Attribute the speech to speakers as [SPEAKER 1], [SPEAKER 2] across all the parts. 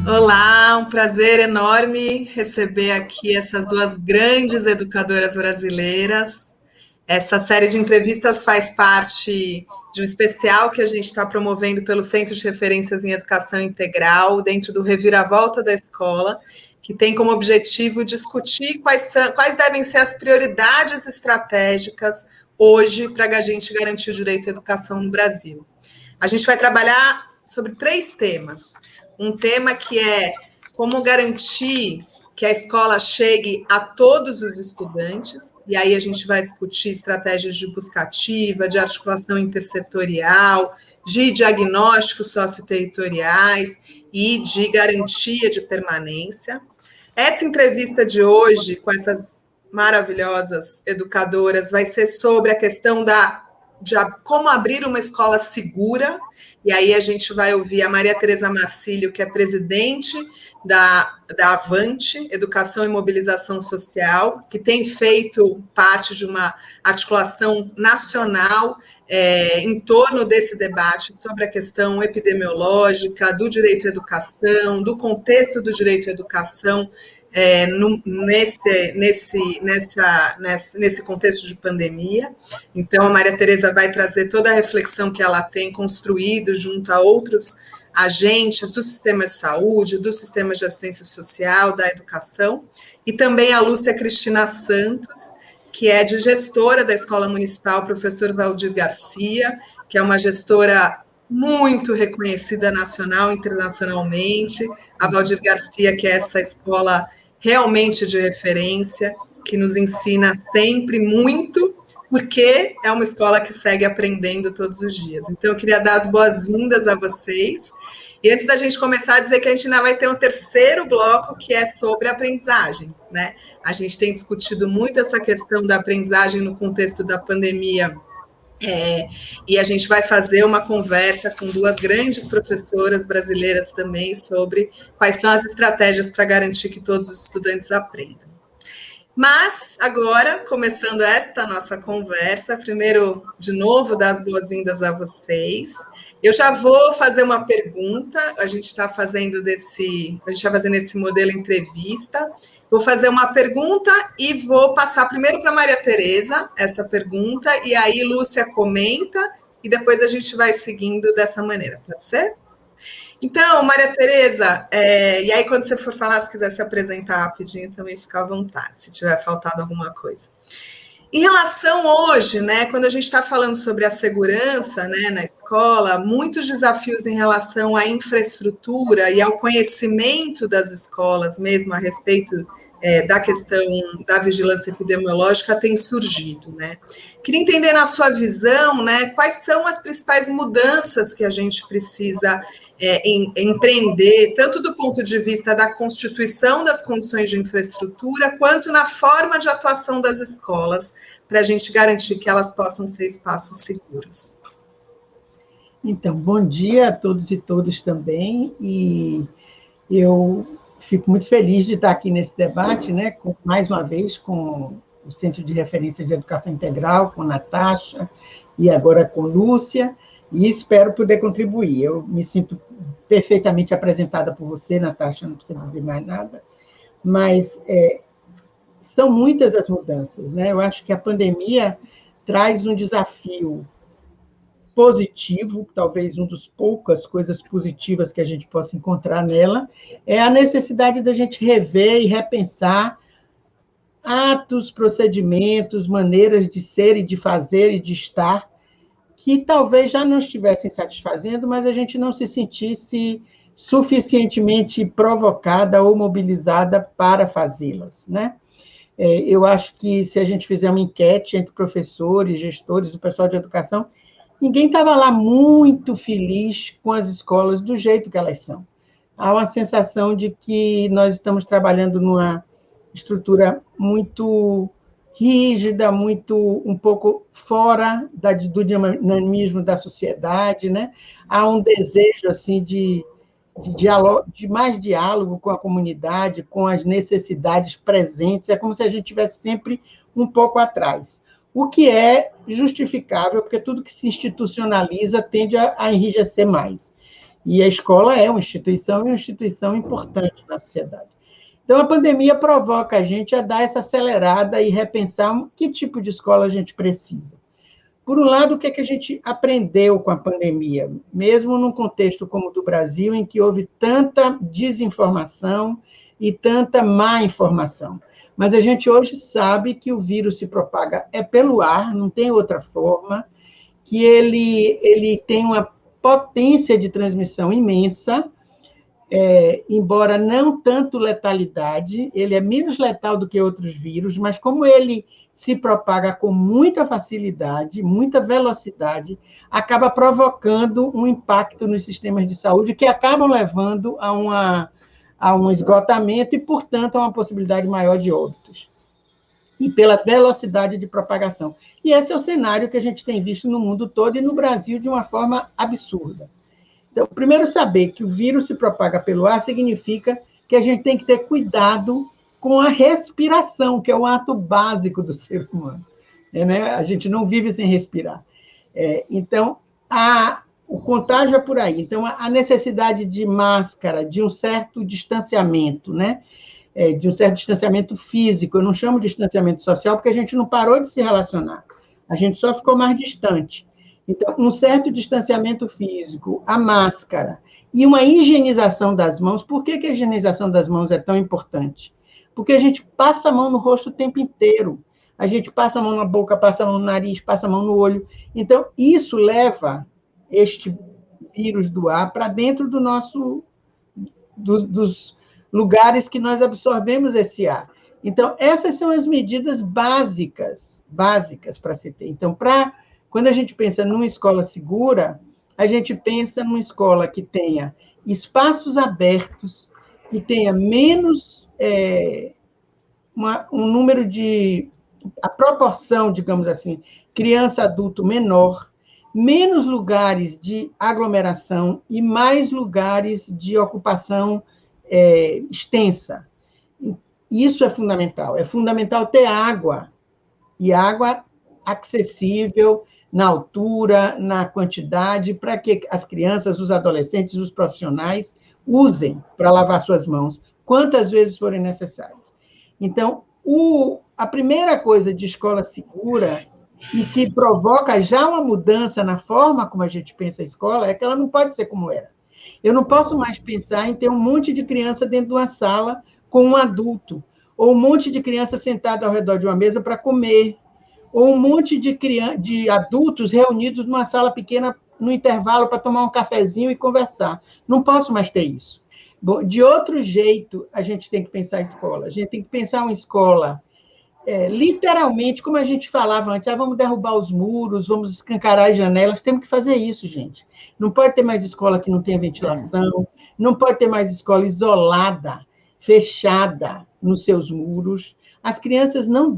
[SPEAKER 1] Olá, um prazer enorme receber aqui essas duas grandes educadoras brasileiras. Essa série de entrevistas faz parte de um especial que a gente está promovendo pelo Centro de Referências em Educação Integral, dentro do Reviravolta da Escola, que tem como objetivo discutir quais devem ser as prioridades estratégicas hoje para a gente garantir o direito à educação no Brasil. A gente vai trabalhar sobre 3 temas. Um tema que é como garantir que a escola chegue a todos os estudantes, e aí a gente vai discutir estratégias de busca ativa, de articulação intersetorial, de diagnósticos socioterritoriais e de garantia de permanência. Essa entrevista de hoje, com essas maravilhosas educadoras, vai ser sobre a questão de como abrir uma escola segura, e aí a gente vai ouvir a Maria Tereza Marcílio, que é presidente da Avante, Educação e Mobilização Social, que tem feito parte de uma articulação nacional em torno desse debate sobre a questão epidemiológica, do direito à educação, do contexto do direito à educação, nesse contexto de pandemia. Então, a Maria Tereza vai trazer toda a reflexão que ela tem construído junto a outros agentes do sistema de saúde, do sistema de assistência social, da educação, e também a Lúcia Cristina Santos, que é de gestora da Escola Municipal Professor Valdir Garcia, que é uma gestora muito reconhecida nacional e internacionalmente. A Valdir Garcia, que é essa escola realmente de referência, que nos ensina sempre muito, porque é uma escola que segue aprendendo todos os dias. Então, eu queria dar as boas-vindas a vocês. E antes da gente começar, dizer que a gente ainda vai ter um terceiro bloco, que é sobre aprendizagem, né? A gente tem discutido muito essa questão da aprendizagem no contexto da pandemia, e a gente vai fazer uma conversa com 2 grandes professoras brasileiras também sobre quais são as estratégias para garantir que todos os estudantes aprendam. Mas, agora, começando esta nossa conversa, primeiro, de novo, dar as boas-vindas a vocês. Eu já vou fazer uma pergunta, a gente está fazendo esse modelo entrevista. Vou fazer uma pergunta e vou passar primeiro para a Maria Tereza essa pergunta, e aí Lúcia comenta, e depois a gente vai seguindo dessa maneira, pode ser? Então, Maria Tereza, e aí quando você for falar, se quiser se apresentar rapidinho, também fica à vontade, se tiver faltado alguma coisa. Em relação hoje, né, quando a gente está falando sobre a segurança, né, na escola, muitos desafios em relação à infraestrutura e ao conhecimento das escolas mesmo a respeito da questão da vigilância epidemiológica têm surgido, né? Queria entender na sua visão, né, quais são as principais mudanças que a gente precisa empreender, tanto do ponto de vista da constituição das condições de infraestrutura, quanto na forma de atuação das escolas, para a gente garantir que elas possam ser espaços seguros.
[SPEAKER 2] Então, bom dia a todos e todas também, e eu fico muito feliz de estar aqui nesse debate, né, mais uma vez com o Centro de Referência de Educação Integral, com Natasha, e agora com Lúcia, e espero poder contribuir. Eu me sinto perfeitamente apresentada por você, Natasha, não precisa dizer mais nada, mas são muitas as mudanças, né? Eu acho que a pandemia traz um desafio positivo, talvez uma das poucas coisas positivas que a gente possa encontrar nela, é a necessidade da gente rever e repensar atos, procedimentos, maneiras de ser e de fazer e de estar, que talvez já não estivessem satisfazendo, mas a gente não se sentisse suficientemente provocada ou mobilizada para fazê-las, né? Eu acho que se a gente fizer uma enquete entre professores, gestores, o pessoal de educação, ninguém estava lá muito feliz com as escolas do jeito que elas são. Há uma sensação de que nós estamos trabalhando numa estrutura muito rígida, um pouco fora do dinamismo da sociedade, né? Há um desejo assim de mais diálogo com a comunidade, com as necessidades presentes. É como se a gente estivesse sempre um pouco atrás. O que é justificável, porque tudo que se institucionaliza tende a enrijecer mais. E a escola é uma instituição, e uma instituição importante na sociedade. Então, a pandemia provoca a gente a dar essa acelerada e repensar que tipo de escola a gente precisa. Por um lado, o que é que a gente aprendeu com a pandemia? Mesmo num contexto como o do Brasil, em que houve tanta desinformação e tanta má informação. Mas a gente hoje sabe que o vírus se propaga pelo ar, não tem outra forma, que ele tem uma potência de transmissão imensa, embora não tanto letalidade, ele é menos letal do que outros vírus, mas como ele se propaga com muita facilidade, muita velocidade, acaba provocando um impacto nos sistemas de saúde que acabam levando a um esgotamento e, portanto, a uma possibilidade maior de óbitos. E pela velocidade de propagação. E esse é o cenário que a gente tem visto no mundo todo e no Brasil de uma forma absurda. Então, primeiro, saber que o vírus se propaga pelo ar significa que a gente tem que ter cuidado com a respiração, que é o ato básico do ser humano. Né? A gente não vive sem respirar. Então, o contágio é por aí. Então, a necessidade de máscara, de um certo distanciamento, né? De um certo distanciamento físico. Eu não chamo de distanciamento social, porque a gente não parou de se relacionar. A gente só ficou mais distante. Então, um certo distanciamento físico, a máscara e uma higienização das mãos. Por que a higienização das mãos é tão importante? Porque a gente passa a mão no rosto o tempo inteiro. A gente passa a mão na boca, passa a mão no nariz, passa a mão no olho. Então, isso leva este vírus do ar para dentro dos lugares que nós absorvemos esse ar. Então, essas são as medidas básicas para se ter. Então, quando a gente pensa numa escola segura, a gente pensa numa escola que tenha espaços abertos, que tenha menos um número a proporção, digamos assim, criança-adulto menor, menos lugares de aglomeração e mais lugares de ocupação extensa. Isso é fundamental. É fundamental ter água, e água acessível, na altura, na quantidade, para que as crianças, os adolescentes, os profissionais usem para lavar suas mãos, quantas vezes forem necessárias. Então, a primeira coisa de escola segura, e que provoca já uma mudança na forma como a gente pensa a escola, é que ela não pode ser como era. Eu não posso mais pensar em ter um monte de criança dentro de uma sala com um adulto, ou um monte de criança sentada ao redor de uma mesa para comer, ou um monte de adultos reunidos numa sala pequena no intervalo para tomar um cafezinho e conversar. Não posso mais ter isso. Bom, de outro jeito, a gente tem que pensar a escola. A gente tem que pensar uma escola literalmente, como a gente falava antes, vamos derrubar os muros, vamos escancarar as janelas, temos que fazer isso, gente. Não pode ter mais escola que não tenha ventilação, não pode ter mais escola isolada, fechada nos seus muros. As crianças não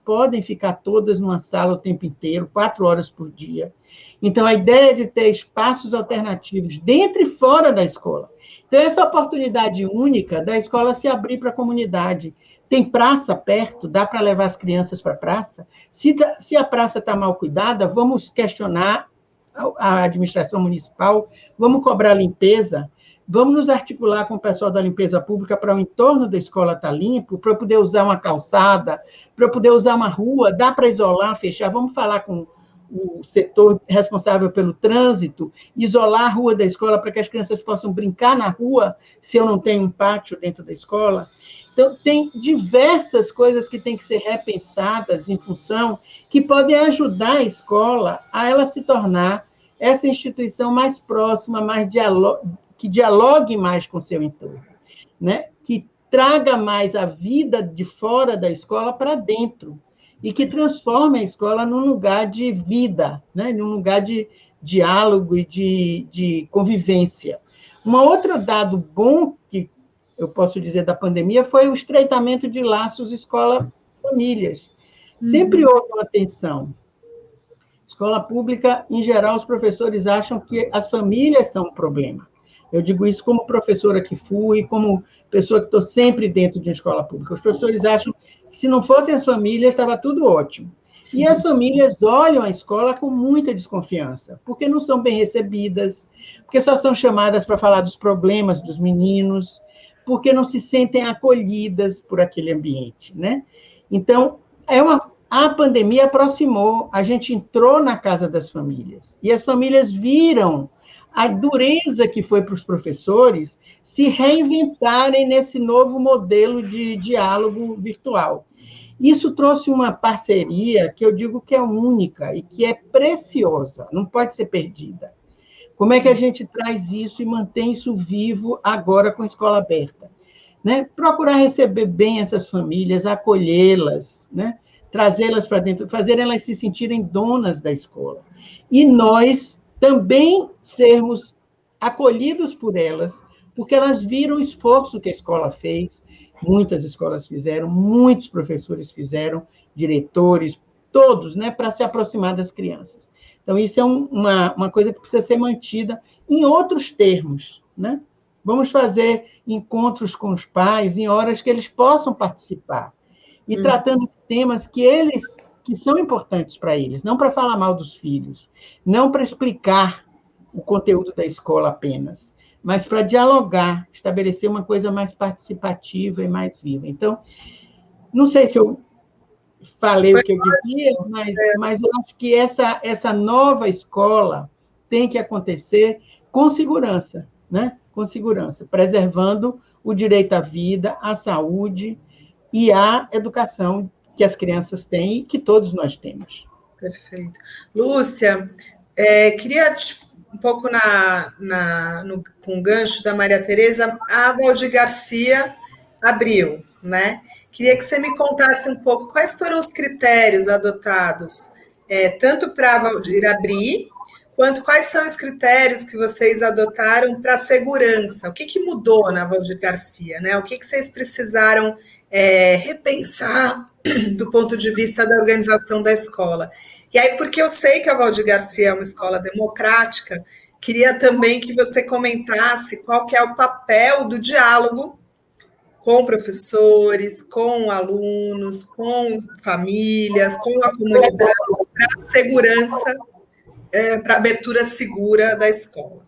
[SPEAKER 2] podem ficar todas numa sala o tempo inteiro, 4 horas por dia. Então, a ideia de ter espaços alternativos dentro e fora da escola. Então, essa oportunidade única da escola se abrir para a comunidade. Tem praça perto, dá para levar as crianças para a praça. Se a praça está mal cuidada, vamos questionar a administração municipal, vamos cobrar limpeza, vamos nos articular com o pessoal da limpeza pública para o entorno da escola estar limpo, para eu poder usar uma calçada, para eu poder usar uma rua, dá para isolar, fechar, vamos falar com o setor responsável pelo trânsito, isolar a rua da escola para que as crianças possam brincar na rua, se eu não tenho um pátio dentro da escola. Então, tem diversas coisas que têm que ser repensadas em função que podem ajudar a escola a ela se tornar essa instituição mais próxima, que dialogue mais com o seu entorno, né? Que traga mais a vida de fora da escola para dentro e que transforme a escola num lugar de vida, né? Num lugar de diálogo e de convivência. Um outro dado bom que eu posso dizer da pandemia foi o estreitamento de laços escola-famílias. Sempre houve uma tensão. Escola pública, em geral, os professores acham que as famílias são um problema. Eu digo isso como professora que fui, como pessoa que estou sempre dentro de uma escola pública. Os professores acham que, se não fossem as famílias, estava tudo ótimo. E as famílias olham a escola com muita desconfiança, porque não são bem recebidas, porque só são chamadas para falar dos problemas dos meninos, porque não se sentem acolhidas por aquele ambiente, né? Então, a pandemia aproximou, a gente entrou na casa das famílias, e as famílias viram a dureza que foi para os professores se reinventarem nesse novo modelo de diálogo virtual. Isso trouxe uma parceria que eu digo que é única e que é preciosa, não pode ser perdida. Como é que a gente traz isso e mantém isso vivo agora com a escola aberta? Né? Procurar receber bem essas famílias, acolhê-las, né? Trazê-las para dentro, fazer elas se sentirem donas da escola. E nós também sermos acolhidos por elas, porque elas viram o esforço que a escola fez, muitas escolas fizeram, muitos professores fizeram, diretores, todos, né, para se aproximar das crianças. Então, isso é uma coisa que precisa ser mantida em outros termos, né? Vamos fazer encontros com os pais em horas que eles possam participar e tratando de temas que são importantes para eles, não para falar mal dos filhos, não para explicar o conteúdo da escola apenas, mas para dialogar, estabelecer uma coisa mais participativa e mais viva. Então, não sei se eu falei o que eu devia, mas eu acho que essa nova escola tem que acontecer com segurança, né? Com segurança, preservando o direito à vida, à saúde e à educação que as crianças têm e que todos nós temos.
[SPEAKER 1] Perfeito. Lúcia, queria um pouco com o gancho da Maria Tereza, a Valdir Garcia abriu, né? Queria que você me contasse um pouco quais foram os critérios adotados, tanto para a Valdir abrir, quanto quais são os critérios que vocês adotaram para a segurança. O que mudou na Valdir Garcia, né? O que vocês precisaram repensar do ponto de vista da organização da escola? E aí, porque eu sei que a Valdir Garcia é uma escola democrática, queria também que você comentasse qual que é o papel do diálogo com professores, com alunos, com famílias, com a comunidade, para a segurança, para a abertura segura da escola.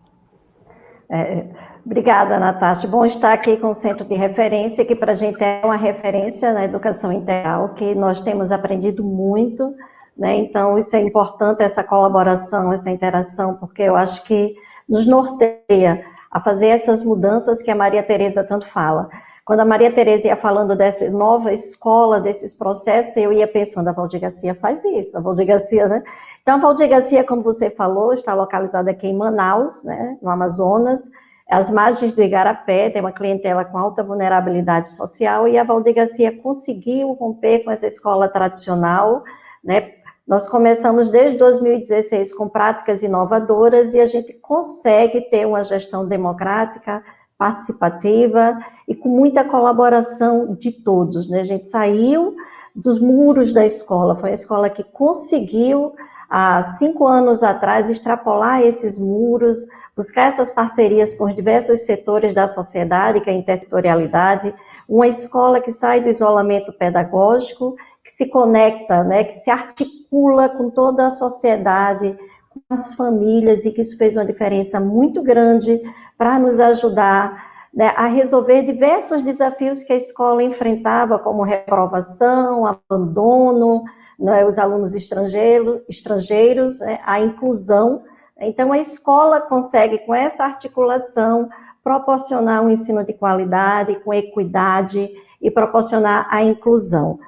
[SPEAKER 3] Obrigada, Natasha. Bom estar aqui com o Centro de Referência, que para a gente é uma referência na educação integral, que nós temos aprendido muito, né? Então, isso é importante, essa colaboração, essa interação, porque eu acho que nos norteia a fazer essas mudanças que a Maria Tereza tanto fala. Quando a Maria Tereza ia falando dessa nova escola, desses processos, eu ia pensando, a Valdir Garcia faz isso, a Valdir Garcia, né? Então, a Valdir Garcia, como você falou, está localizada aqui em Manaus, né, no Amazonas, às margens do Igarapé, tem uma clientela com alta vulnerabilidade social, e a Valdir Garcia conseguiu romper com essa escola tradicional, né? Nós começamos desde 2016 com práticas inovadoras e a gente consegue ter uma gestão democrática, participativa e com muita colaboração de todos, né? A gente saiu dos muros da escola, foi a escola que conseguiu, há 5 anos atrás, extrapolar esses muros, buscar essas parcerias com os diversos setores da sociedade, que é a intersetorialidade, uma escola que sai do isolamento pedagógico, que se conecta, né, que se articula com toda a sociedade, com as famílias, e que isso fez uma diferença muito grande para nos ajudar, né, a resolver diversos desafios que a escola enfrentava, como reprovação, abandono, né, os alunos estrangeiros, né, a inclusão. Então, a escola consegue, com essa articulação, proporcionar um ensino de qualidade, com equidade, e proporcionar a inclusão.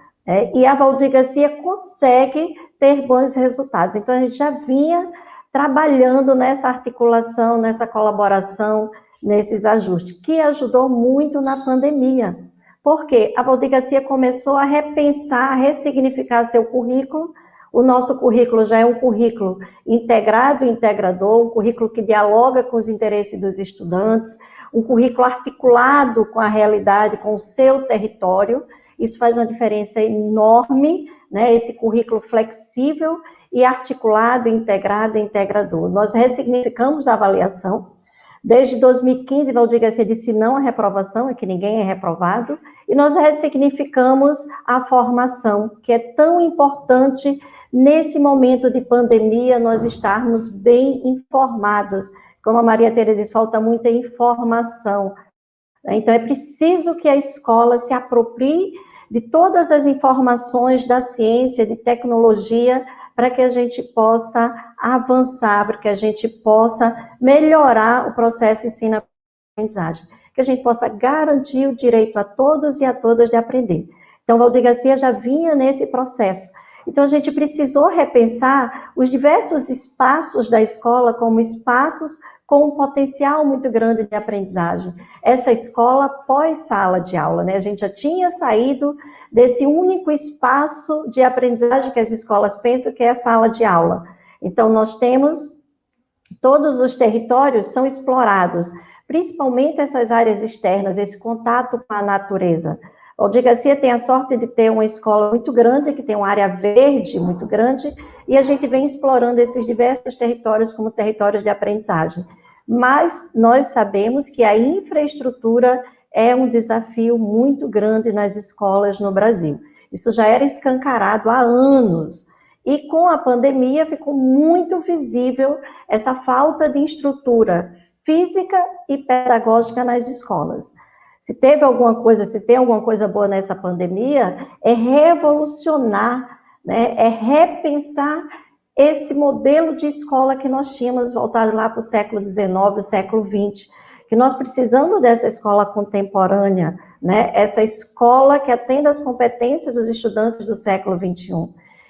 [SPEAKER 3] E a Valdir Garcia consegue ter bons resultados. Então, a gente já vinha trabalhando nessa articulação, nessa colaboração, nesses ajustes, que ajudou muito na pandemia. Porque a Valdir Garcia começou a repensar, a ressignificar seu currículo. O nosso currículo já é um currículo integrado e integrador, um currículo que dialoga com os interesses dos estudantes, um currículo articulado com a realidade, com o seu território. Isso faz uma diferença enorme, né? Esse currículo flexível e articulado, integrado e integrador. Nós ressignificamos a avaliação, Desde 2015, Valdir Garcia disse não à reprovação, é que ninguém é reprovado, e nós ressignificamos a formação, que é tão importante nesse momento de pandemia, nós estarmos bem informados. Como a Maria Tereza diz, falta muita informação. Então, é preciso que a escola se aproprie de todas as informações da ciência, de tecnologia, para que a gente possa avançar, para que a gente possa melhorar o processo de ensino-aprendizagem, que a gente possa garantir o direito a todos e a todas de aprender. Então, Valdir Garcia já vinha nesse processo. Então, a gente precisou repensar os diversos espaços da escola como espaços com um potencial muito grande de aprendizagem. Essa escola pós-sala de aula, né? A gente já tinha saído desse único espaço de aprendizagem que as escolas pensam que é a sala de aula. Então, nós temos, todos os territórios são explorados, principalmente essas áreas externas, esse contato com a natureza. Valdir Garcia tem a sorte de ter uma escola muito grande, que tem uma área verde muito grande, e a gente vem explorando esses diversos territórios como territórios de aprendizagem. Mas nós sabemos que a infraestrutura é um desafio muito grande nas escolas no Brasil. Isso já era escancarado há anos. E com a pandemia ficou muito visível essa falta de estrutura física e pedagógica nas escolas. Se teve alguma coisa, se tem alguma coisa boa nessa pandemia, é revolucionar, né? É repensar esse modelo de escola que nós tínhamos voltado lá para o século XIX, século XX, que nós precisamos dessa escola contemporânea, né? Essa escola que atenda às competências dos estudantes do século XXI.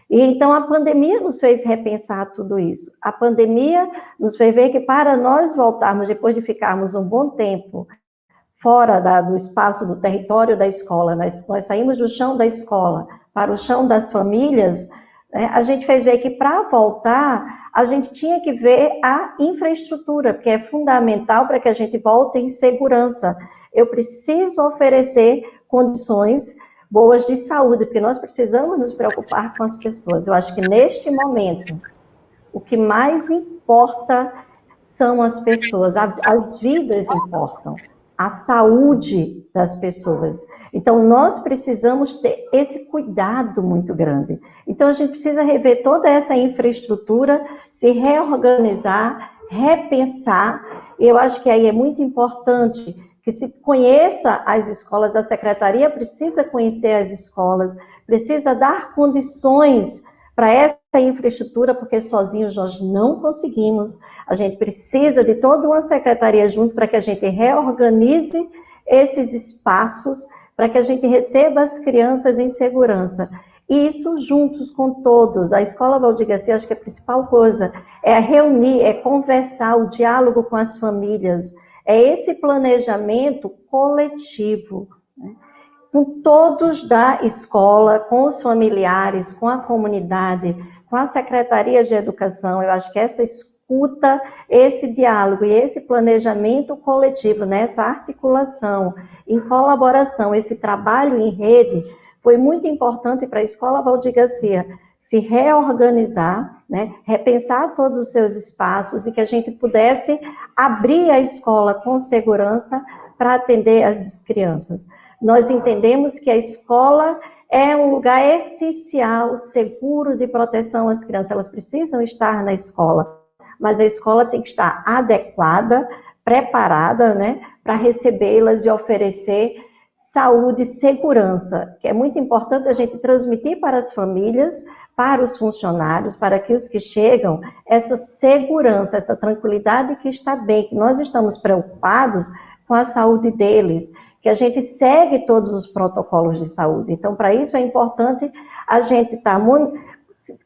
[SPEAKER 3] E então a pandemia nos fez repensar tudo isso. A pandemia nos fez ver que para nós voltarmos, depois de ficarmos um bom tempo fora do espaço, do território da escola, nós saímos do chão da escola para o chão das famílias, né, a gente fez ver que para voltar, a gente tinha que ver a infraestrutura, que é fundamental para que a gente volte em segurança. Eu preciso oferecer condições boas de saúde, porque nós precisamos nos preocupar com as pessoas. Eu acho que neste momento, o que mais importa são as pessoas, as vidas importam. A saúde das pessoas. Então, nós precisamos ter esse cuidado muito grande. Então, a gente precisa rever toda essa infraestrutura, se reorganizar, repensar. E eu acho que aí é muito importante que se conheça as escolas, a secretaria precisa conhecer as escolas, precisa dar condições para essa infraestrutura, porque sozinhos nós não conseguimos. A gente precisa de toda uma secretaria junto para que a gente reorganize esses espaços, para que a gente receba as crianças em segurança. E isso juntos com todos. A Escola Valdir Garcia, acho que a principal coisa é reunir, é conversar, o diálogo com as famílias, é esse planejamento coletivo, né? Com todos da escola, com os familiares, com a comunidade, com a Secretaria de Educação. Eu acho que essa escuta, esse diálogo e esse planejamento coletivo, nessa articulação, em colaboração, esse trabalho em rede, foi muito importante para a Escola Valdir Garcia se reorganizar, né, repensar todos os seus espaços e que a gente pudesse abrir a escola com segurança para atender as crianças. Nós entendemos que a escola é um lugar essencial, seguro de proteção às crianças. Elas precisam estar na escola, mas a escola tem que estar adequada, preparada, né, para recebê-las e oferecer saúde e segurança, que é muito importante a gente transmitir para as famílias, para os funcionários, para aqueles que chegam, essa segurança, essa tranquilidade que está bem, que nós estamos preocupados com a saúde deles, que a gente segue todos os protocolos de saúde. Então, para isso é importante a gente estar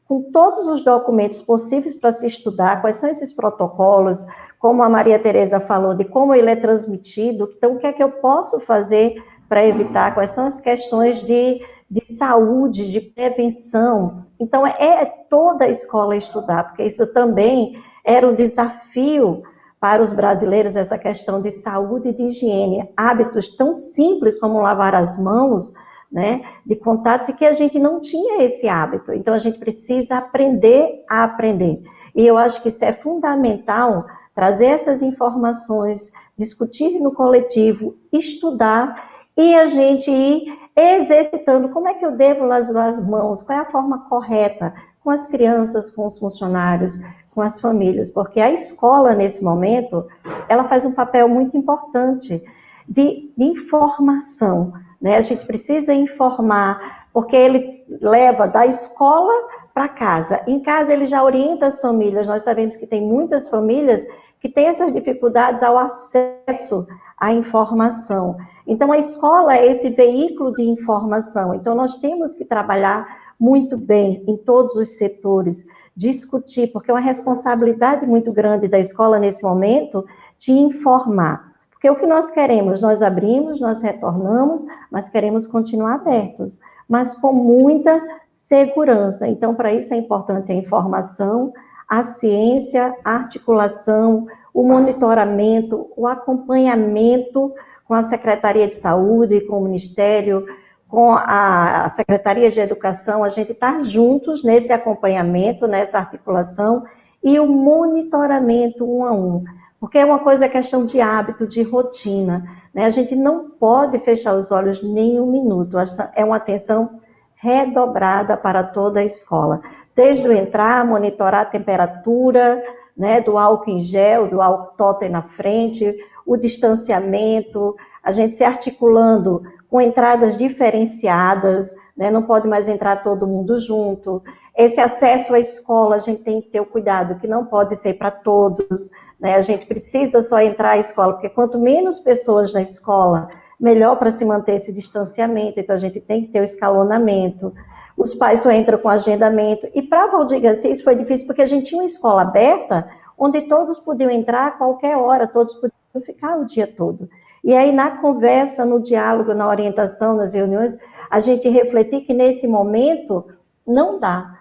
[SPEAKER 3] com todos os documentos possíveis para se estudar, quais são esses protocolos, como a Maria Tereza falou, de como ele é transmitido, então o que é que eu posso fazer para evitar, quais são as questões de saúde, de prevenção. Então, é toda a escola estudar, porque isso também era um desafio para os brasileiros, essa questão de saúde e de higiene. Hábitos tão simples como lavar as mãos, né, de contatos, e que a gente não tinha esse hábito. Então, a gente precisa aprender a aprender. E eu acho que isso é fundamental, trazer essas informações, discutir no coletivo, estudar, e a gente ir exercitando como é que eu devo lavar as mãos, qual é a forma correta, com as crianças, com os funcionários, com as famílias, porque a escola, nesse momento, ela faz um papel muito importante de informação, né? A gente precisa informar, porque ele leva da escola para casa. Em casa ele já orienta as famílias, nós sabemos que tem muitas famílias que têm essas dificuldades ao acesso à informação. Então a escola é esse veículo de informação, então nós temos que trabalhar muito bem em todos os setores, discutir, porque é uma responsabilidade muito grande da escola nesse momento de informar. Porque o que nós queremos, nós abrimos, nós retornamos, mas queremos continuar abertos, mas com muita segurança. Então, para isso é importante a informação, a ciência, a articulação, o monitoramento, o acompanhamento com a Secretaria de Saúde, com o Ministério, com a Secretaria de Educação, a gente está juntos nesse acompanhamento, nessa articulação, e o monitoramento um a um. Porque é uma coisa, é questão de hábito, de rotina, né? A gente não pode fechar os olhos nem um minuto, é uma atenção redobrada para toda a escola. Desde o entrar, monitorar a temperatura, né, do álcool em gel, do álcool totem na frente, o distanciamento, a gente se articulando com entradas diferenciadas, né, não pode mais entrar todo mundo junto. Esse acesso à escola, a gente tem que ter o cuidado, que não pode ser para todos, né? A gente precisa só entrar à escola, porque quanto menos pessoas na escola, melhor para se manter esse distanciamento, então a gente tem que ter o escalonamento. Os pais só entram com agendamento, e para Valdir Garcia isso foi difícil, porque a gente tinha uma escola aberta, onde todos podiam entrar a qualquer hora, todos podiam ficar o dia todo. E aí, na conversa, no diálogo, na orientação, nas reuniões, a gente refletir que nesse momento não dá.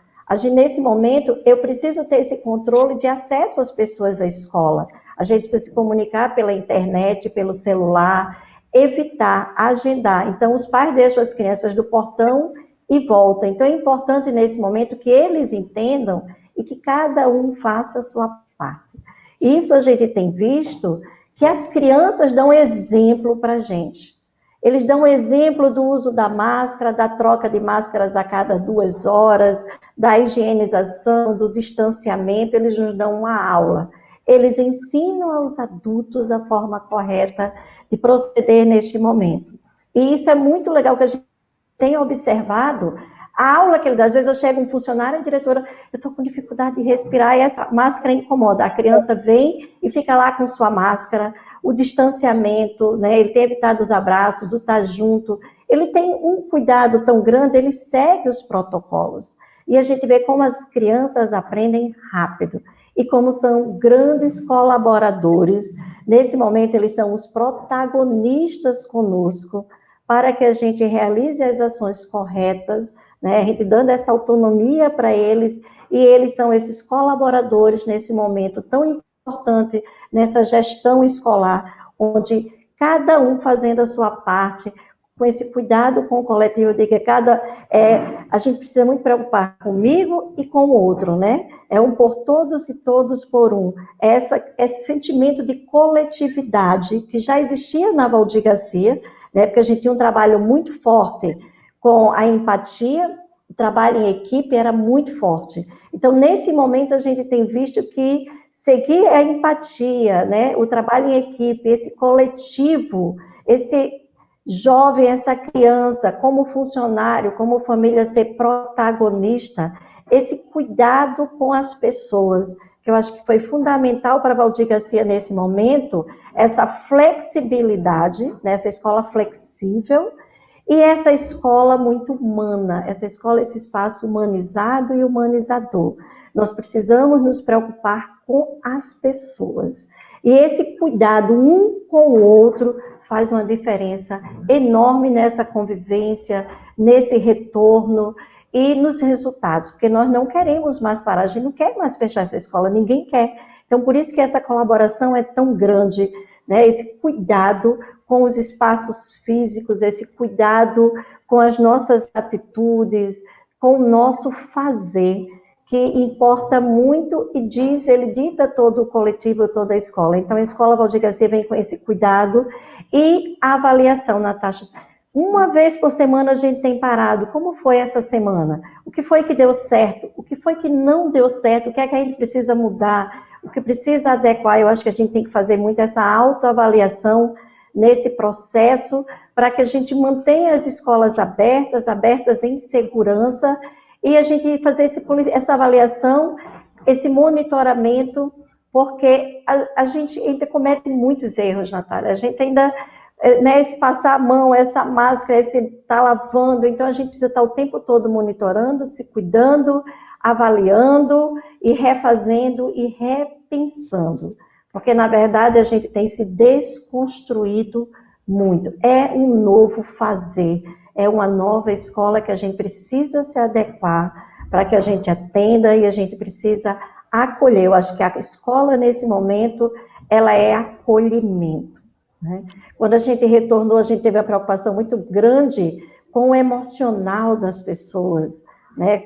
[SPEAKER 3] Nesse momento, eu preciso ter esse controle de acesso às pessoas à escola. A gente precisa se comunicar pela internet, pelo celular, evitar, agendar. Então, os pais deixam as crianças do portão e voltam. Então, é importante nesse momento que eles entendam e que cada um faça a sua parte. Isso a gente tem visto que as crianças dão exemplo para a gente. Eles dão exemplo do uso da máscara, da troca de máscaras a cada 2 horas, da higienização, do distanciamento, eles nos dão uma aula. Eles ensinam aos adultos a forma correta de proceder neste momento. E isso é muito legal que a gente tem observado. A aula que ele dá, às vezes eu chego um funcionário, a diretora, eu estou com dificuldade de respirar e essa máscara incomoda. A criança vem e fica lá com sua máscara, o distanciamento, né? Ele tem evitado os abraços, do estar junto. Ele tem um cuidado tão grande, ele segue os protocolos. E a gente vê como as crianças aprendem rápido e como são grandes colaboradores. Nesse momento, eles são os protagonistas conosco para que a gente realize as ações corretas, né? A gente dando essa autonomia para eles, e eles são esses colaboradores nesse momento tão importante, nessa gestão escolar, onde cada um fazendo a sua parte, com esse cuidado com o coletivo, de que a gente precisa muito preocupar comigo e com o outro, né? É um por todos e todos por um. Esse sentimento de coletividade que já existia na Valdir Garcia, né? Porque a gente tinha um trabalho muito forte com a empatia, o trabalho em equipe era muito forte. Então, nesse momento, a gente tem visto que seguir a empatia, né? O trabalho em equipe, esse coletivo, esse jovem, essa criança, como funcionário, como família, ser protagonista, esse cuidado com as pessoas, que eu acho que foi fundamental para Valdir Garcia nesse momento, essa flexibilidade, né, essa escola flexível, e essa escola muito humana, essa escola, esse espaço humanizado e humanizador. Nós precisamos nos preocupar com as pessoas. E esse cuidado um com o outro faz uma diferença enorme nessa convivência, nesse retorno e nos resultados, porque nós não queremos mais parar, a gente não quer mais fechar essa escola, ninguém quer. Então, por isso que essa colaboração é tão grande né? Esse cuidado com os espaços físicos, esse cuidado com as nossas atitudes, com o nosso fazer, que importa muito e ele dita todo o coletivo, toda a escola. Então, a escola Valdir Garcia vem com esse cuidado e a avaliação, Natasha. Uma vez por semana a gente tem parado. Como foi essa semana? O que foi que deu certo? O que foi que não deu certo? O que é que a gente precisa mudar? O que precisa adequar? Eu acho que a gente tem que fazer muito essa autoavaliação nesse processo, para que a gente mantenha as escolas abertas em segurança, e a gente fazer essa avaliação, esse monitoramento, porque a gente ainda comete muitos erros, Natália. A gente ainda, né, esse passar a mão, essa máscara, esse estar lavando, então a gente precisa estar o tempo todo monitorando, se cuidando, avaliando e refazendo e repensando. Porque, na verdade, a gente tem se desconstruído muito. É um novo fazer, é uma nova escola que a gente precisa se adequar para que a gente atenda e a gente precisa acolher. Eu acho que a escola, nesse momento, ela é acolhimento, né? Quando a gente retornou, a gente teve uma preocupação muito grande com o emocional das pessoas, né?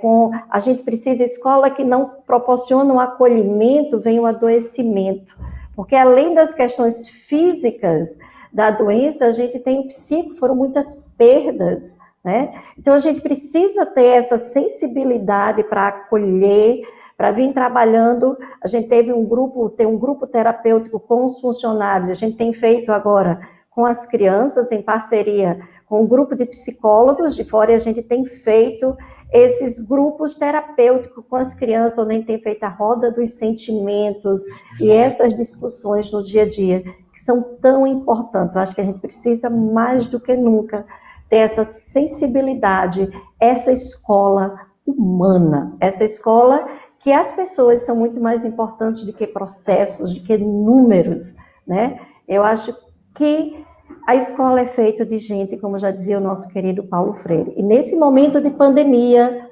[SPEAKER 3] A gente precisa, escola que não proporciona um acolhimento, vem um adoecimento. Porque além das questões físicas da doença, a gente tem o psíquico, foram muitas perdas, né? Então, a gente precisa ter essa sensibilidade para acolher, para vir trabalhando. A gente tem um grupo terapêutico com os funcionários, a gente tem feito agora com as crianças, em parceria com um grupo de psicólogos de fora, e a gente tem feito esses grupos terapêuticos com as crianças, onde a gente tem feito a roda dos sentimentos e essas discussões no dia a dia, que são tão importantes. Eu acho que a gente precisa, mais do que nunca, ter essa sensibilidade, essa escola humana, essa escola que as pessoas são muito mais importantes do que processos, do que números, né? Eu acho que a escola é feita de gente, como já dizia o nosso querido Paulo Freire. E nesse momento de pandemia,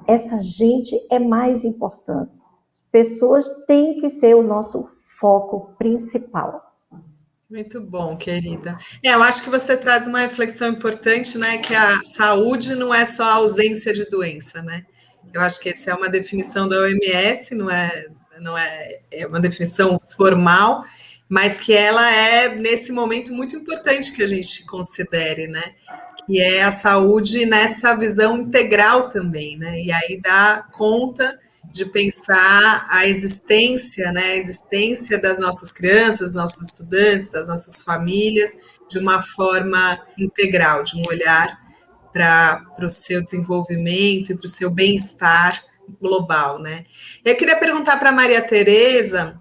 [SPEAKER 3] essa gente é mais importante. As pessoas têm que ser o nosso foco principal.
[SPEAKER 1] Muito bom, querida. Eu acho que você traz uma reflexão importante, né? Que a saúde não é só a ausência de doença, né? Eu acho que essa é uma definição da OMS, é uma definição formal, mas que ela é, nesse momento, muito importante que a gente considere, né? Que é a saúde nessa visão integral também, né? E aí dá conta de pensar a existência, né? A existência das nossas crianças, dos nossos estudantes, das nossas famílias, de uma forma integral, de um olhar para o seu desenvolvimento e para o seu bem-estar global, né? Eu queria perguntar para a Maria Tereza,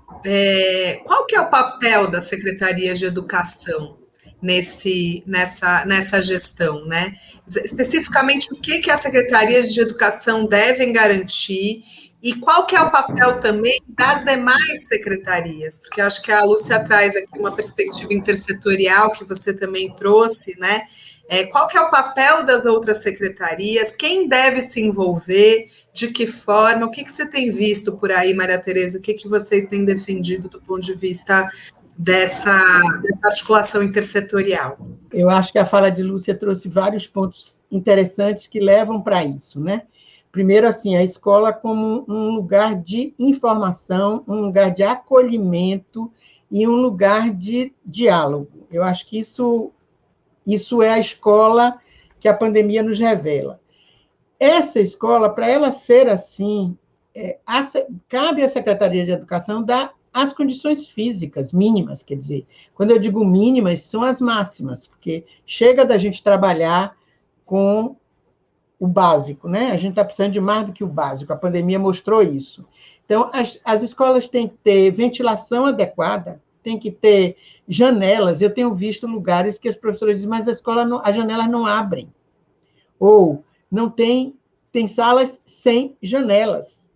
[SPEAKER 1] qual que é o papel da Secretaria de Educação nessa gestão, né? Especificamente, o que as secretarias de educação devem garantir e qual que é o papel também das demais secretarias? Porque eu acho que a Lúcia traz aqui uma perspectiva intersetorial que você também trouxe, né? Qual que é o papel das outras secretarias? Quem deve se envolver? De que forma? O que você tem visto por aí, Maria Tereza? O que vocês têm defendido do ponto de vista dessa articulação intersetorial?
[SPEAKER 2] Eu acho que a fala de Lúcia trouxe vários pontos interessantes que levam para isso, né? Primeiro, assim, a escola como um lugar de informação, um lugar de acolhimento e um lugar de diálogo. Eu acho que isso é a escola que a pandemia nos revela. Essa escola, para ela ser assim, cabe à Secretaria de Educação dar as condições físicas mínimas, quer dizer, quando eu digo mínimas, são as máximas, porque chega da gente trabalhar com o básico, né? A gente está precisando de mais do que o básico, a pandemia mostrou isso. Então, as escolas têm que ter ventilação adequada, tem que ter janelas. Eu tenho visto lugares que os professores dizem, mas as janelas não abrem. Ou não tem salas sem janelas.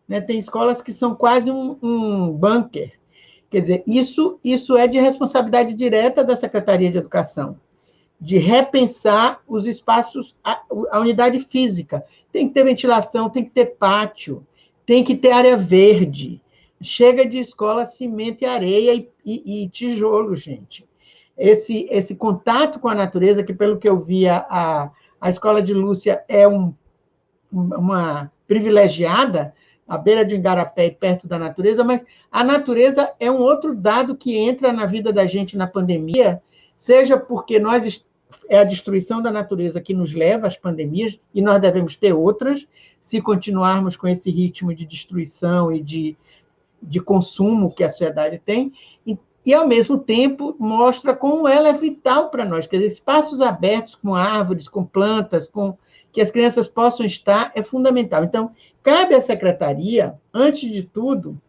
[SPEAKER 2] Né? Tem escolas que são quase um bunker. Quer dizer, isso é de responsabilidade direta da Secretaria de Educação, de repensar os espaços, a unidade física. Tem que ter ventilação, tem que ter pátio, tem que ter área verde, Chega de escola, cimento e areia e tijolo, gente. Esse contato com a natureza, que pelo que eu vi, a escola de Lúcia é uma privilegiada, à beira de Igarapé e perto da natureza, mas a natureza é um outro dado que entra na vida da gente na pandemia, seja porque é a destruição da natureza que nos leva às pandemias, e nós devemos ter outras, se continuarmos com esse ritmo de destruição e de consumo que a sociedade tem, e, ao mesmo tempo, mostra como ela é vital para nós. Quer dizer, espaços abertos com árvores, com plantas, que as crianças possam estar, é fundamental. Então, cabe à secretaria, antes de tudo,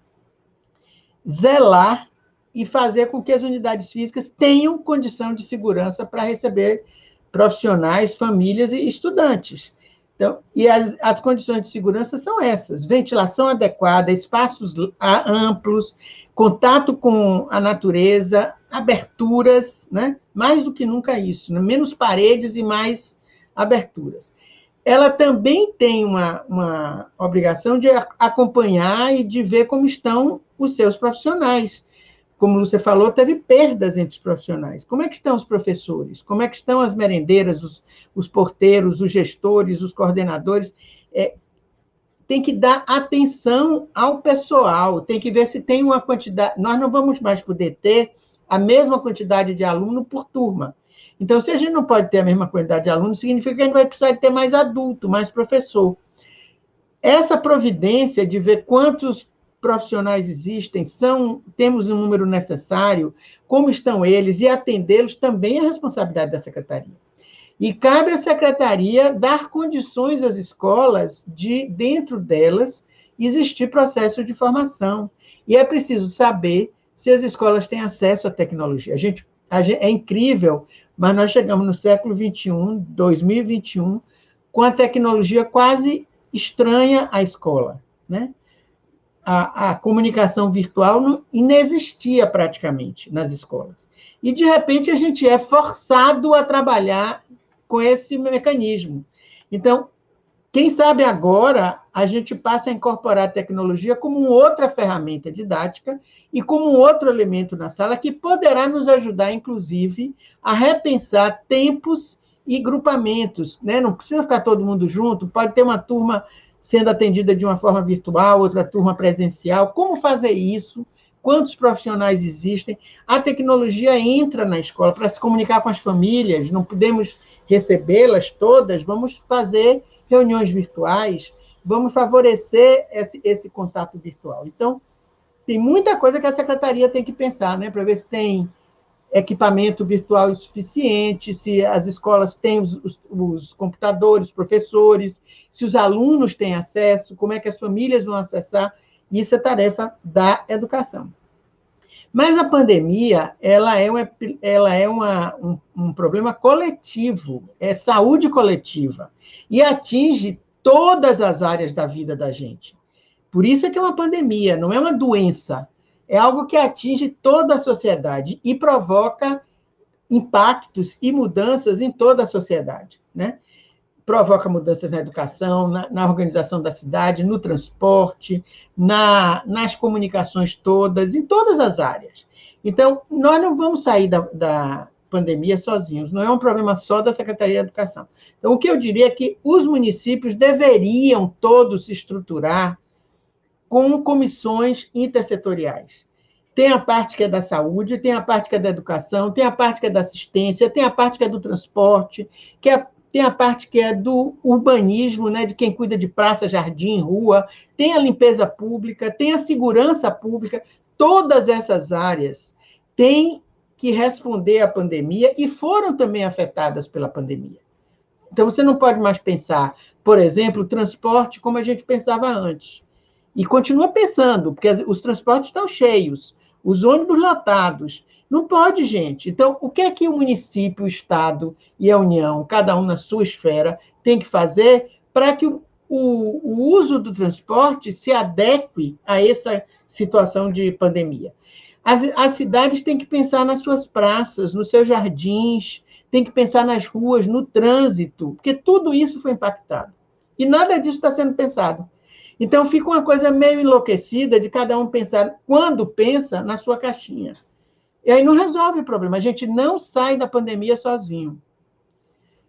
[SPEAKER 2] zelar e fazer com que as unidades físicas tenham condição de segurança para receber profissionais, famílias e estudantes. Então, e as condições de segurança são essas: ventilação adequada, espaços amplos, contato com a natureza, aberturas, né? Mais do que nunca isso, né? Menos paredes e mais aberturas. Ela também tem uma obrigação de acompanhar e de ver como estão os seus profissionais. Como você falou, teve perdas entre os profissionais. Como é que estão os professores? Como é que estão as merendeiras, os porteiros, os gestores, os coordenadores? Tem que dar atenção ao pessoal, tem que ver se tem uma quantidade. Nós não vamos mais poder ter a mesma quantidade de aluno por turma. Então, se a gente não pode ter a mesma quantidade de alunos, significa que a gente vai precisar ter mais adulto, mais professor. Essa providência de ver quantos profissionais existem, temos o número necessário, como estão eles, e atendê-los também é responsabilidade da secretaria. E cabe à secretaria dar condições às escolas de, dentro delas, existir processo de formação. E é preciso saber se as escolas têm acesso à tecnologia. É incrível, mas nós chegamos no século XXI, 2021, com a tecnologia quase estranha à escola, né? A comunicação virtual não inexistia praticamente nas escolas. E, de repente, a gente é forçado a trabalhar com esse mecanismo. Então, quem sabe agora a gente passa a incorporar a tecnologia como outra ferramenta didática e como outro elemento na sala que poderá nos ajudar, inclusive, a repensar tempos e grupamentos, né? Não precisa ficar todo mundo junto, pode ter uma turma sendo atendida de uma forma virtual, outra turma presencial. Como fazer isso? Quantos profissionais existem? A tecnologia entra na escola para se comunicar com as famílias, não podemos recebê-las todas, vamos fazer reuniões virtuais, vamos favorecer esse contato virtual. Então, tem muita coisa que a secretaria tem que pensar, né, para ver se tem equipamento virtual suficiente, se as escolas têm os computadores, professores, se os alunos têm acesso, como é que as famílias vão acessar. Isso é tarefa da educação. Mas a pandemia, ela é um problema coletivo, é saúde coletiva, e atinge todas as áreas da vida da gente. Por isso é que é uma pandemia, não é uma doença, é algo que atinge toda a sociedade e provoca impactos e mudanças em toda a sociedade, né? Provoca mudanças na educação, na organização da cidade, no transporte, nas comunicações todas, em todas as áreas. Então, nós não vamos sair da pandemia sozinhos, não é um problema só da Secretaria de Educação. Então, o que eu diria é que os municípios deveriam todos se estruturar com comissões intersetoriais. Tem a parte que é da saúde, tem a parte que é da educação, tem a parte que é da assistência, tem a parte que é do transporte, tem a parte que é do urbanismo, né, de quem cuida de praça, jardim, rua, tem a limpeza pública, tem a segurança pública. Todas essas áreas têm que responder à pandemia e foram também afetadas pela pandemia. Então, você não pode mais pensar, por exemplo, o transporte como a gente pensava antes. E continua pensando, porque os transportes estão cheios, os ônibus lotados. Não pode, gente. Então, o que é que o município, o Estado e a União, cada um na sua esfera, tem que fazer para que o uso do transporte se adeque a essa situação de pandemia? As cidades têm que pensar nas suas praças, nos seus jardins, têm que pensar nas ruas, no trânsito, porque tudo isso foi impactado. E nada disso está sendo pensado. Então, fica uma coisa meio enlouquecida de cada um pensar, quando pensa, na sua caixinha. E aí não resolve o problema. A gente não sai da pandemia sozinho.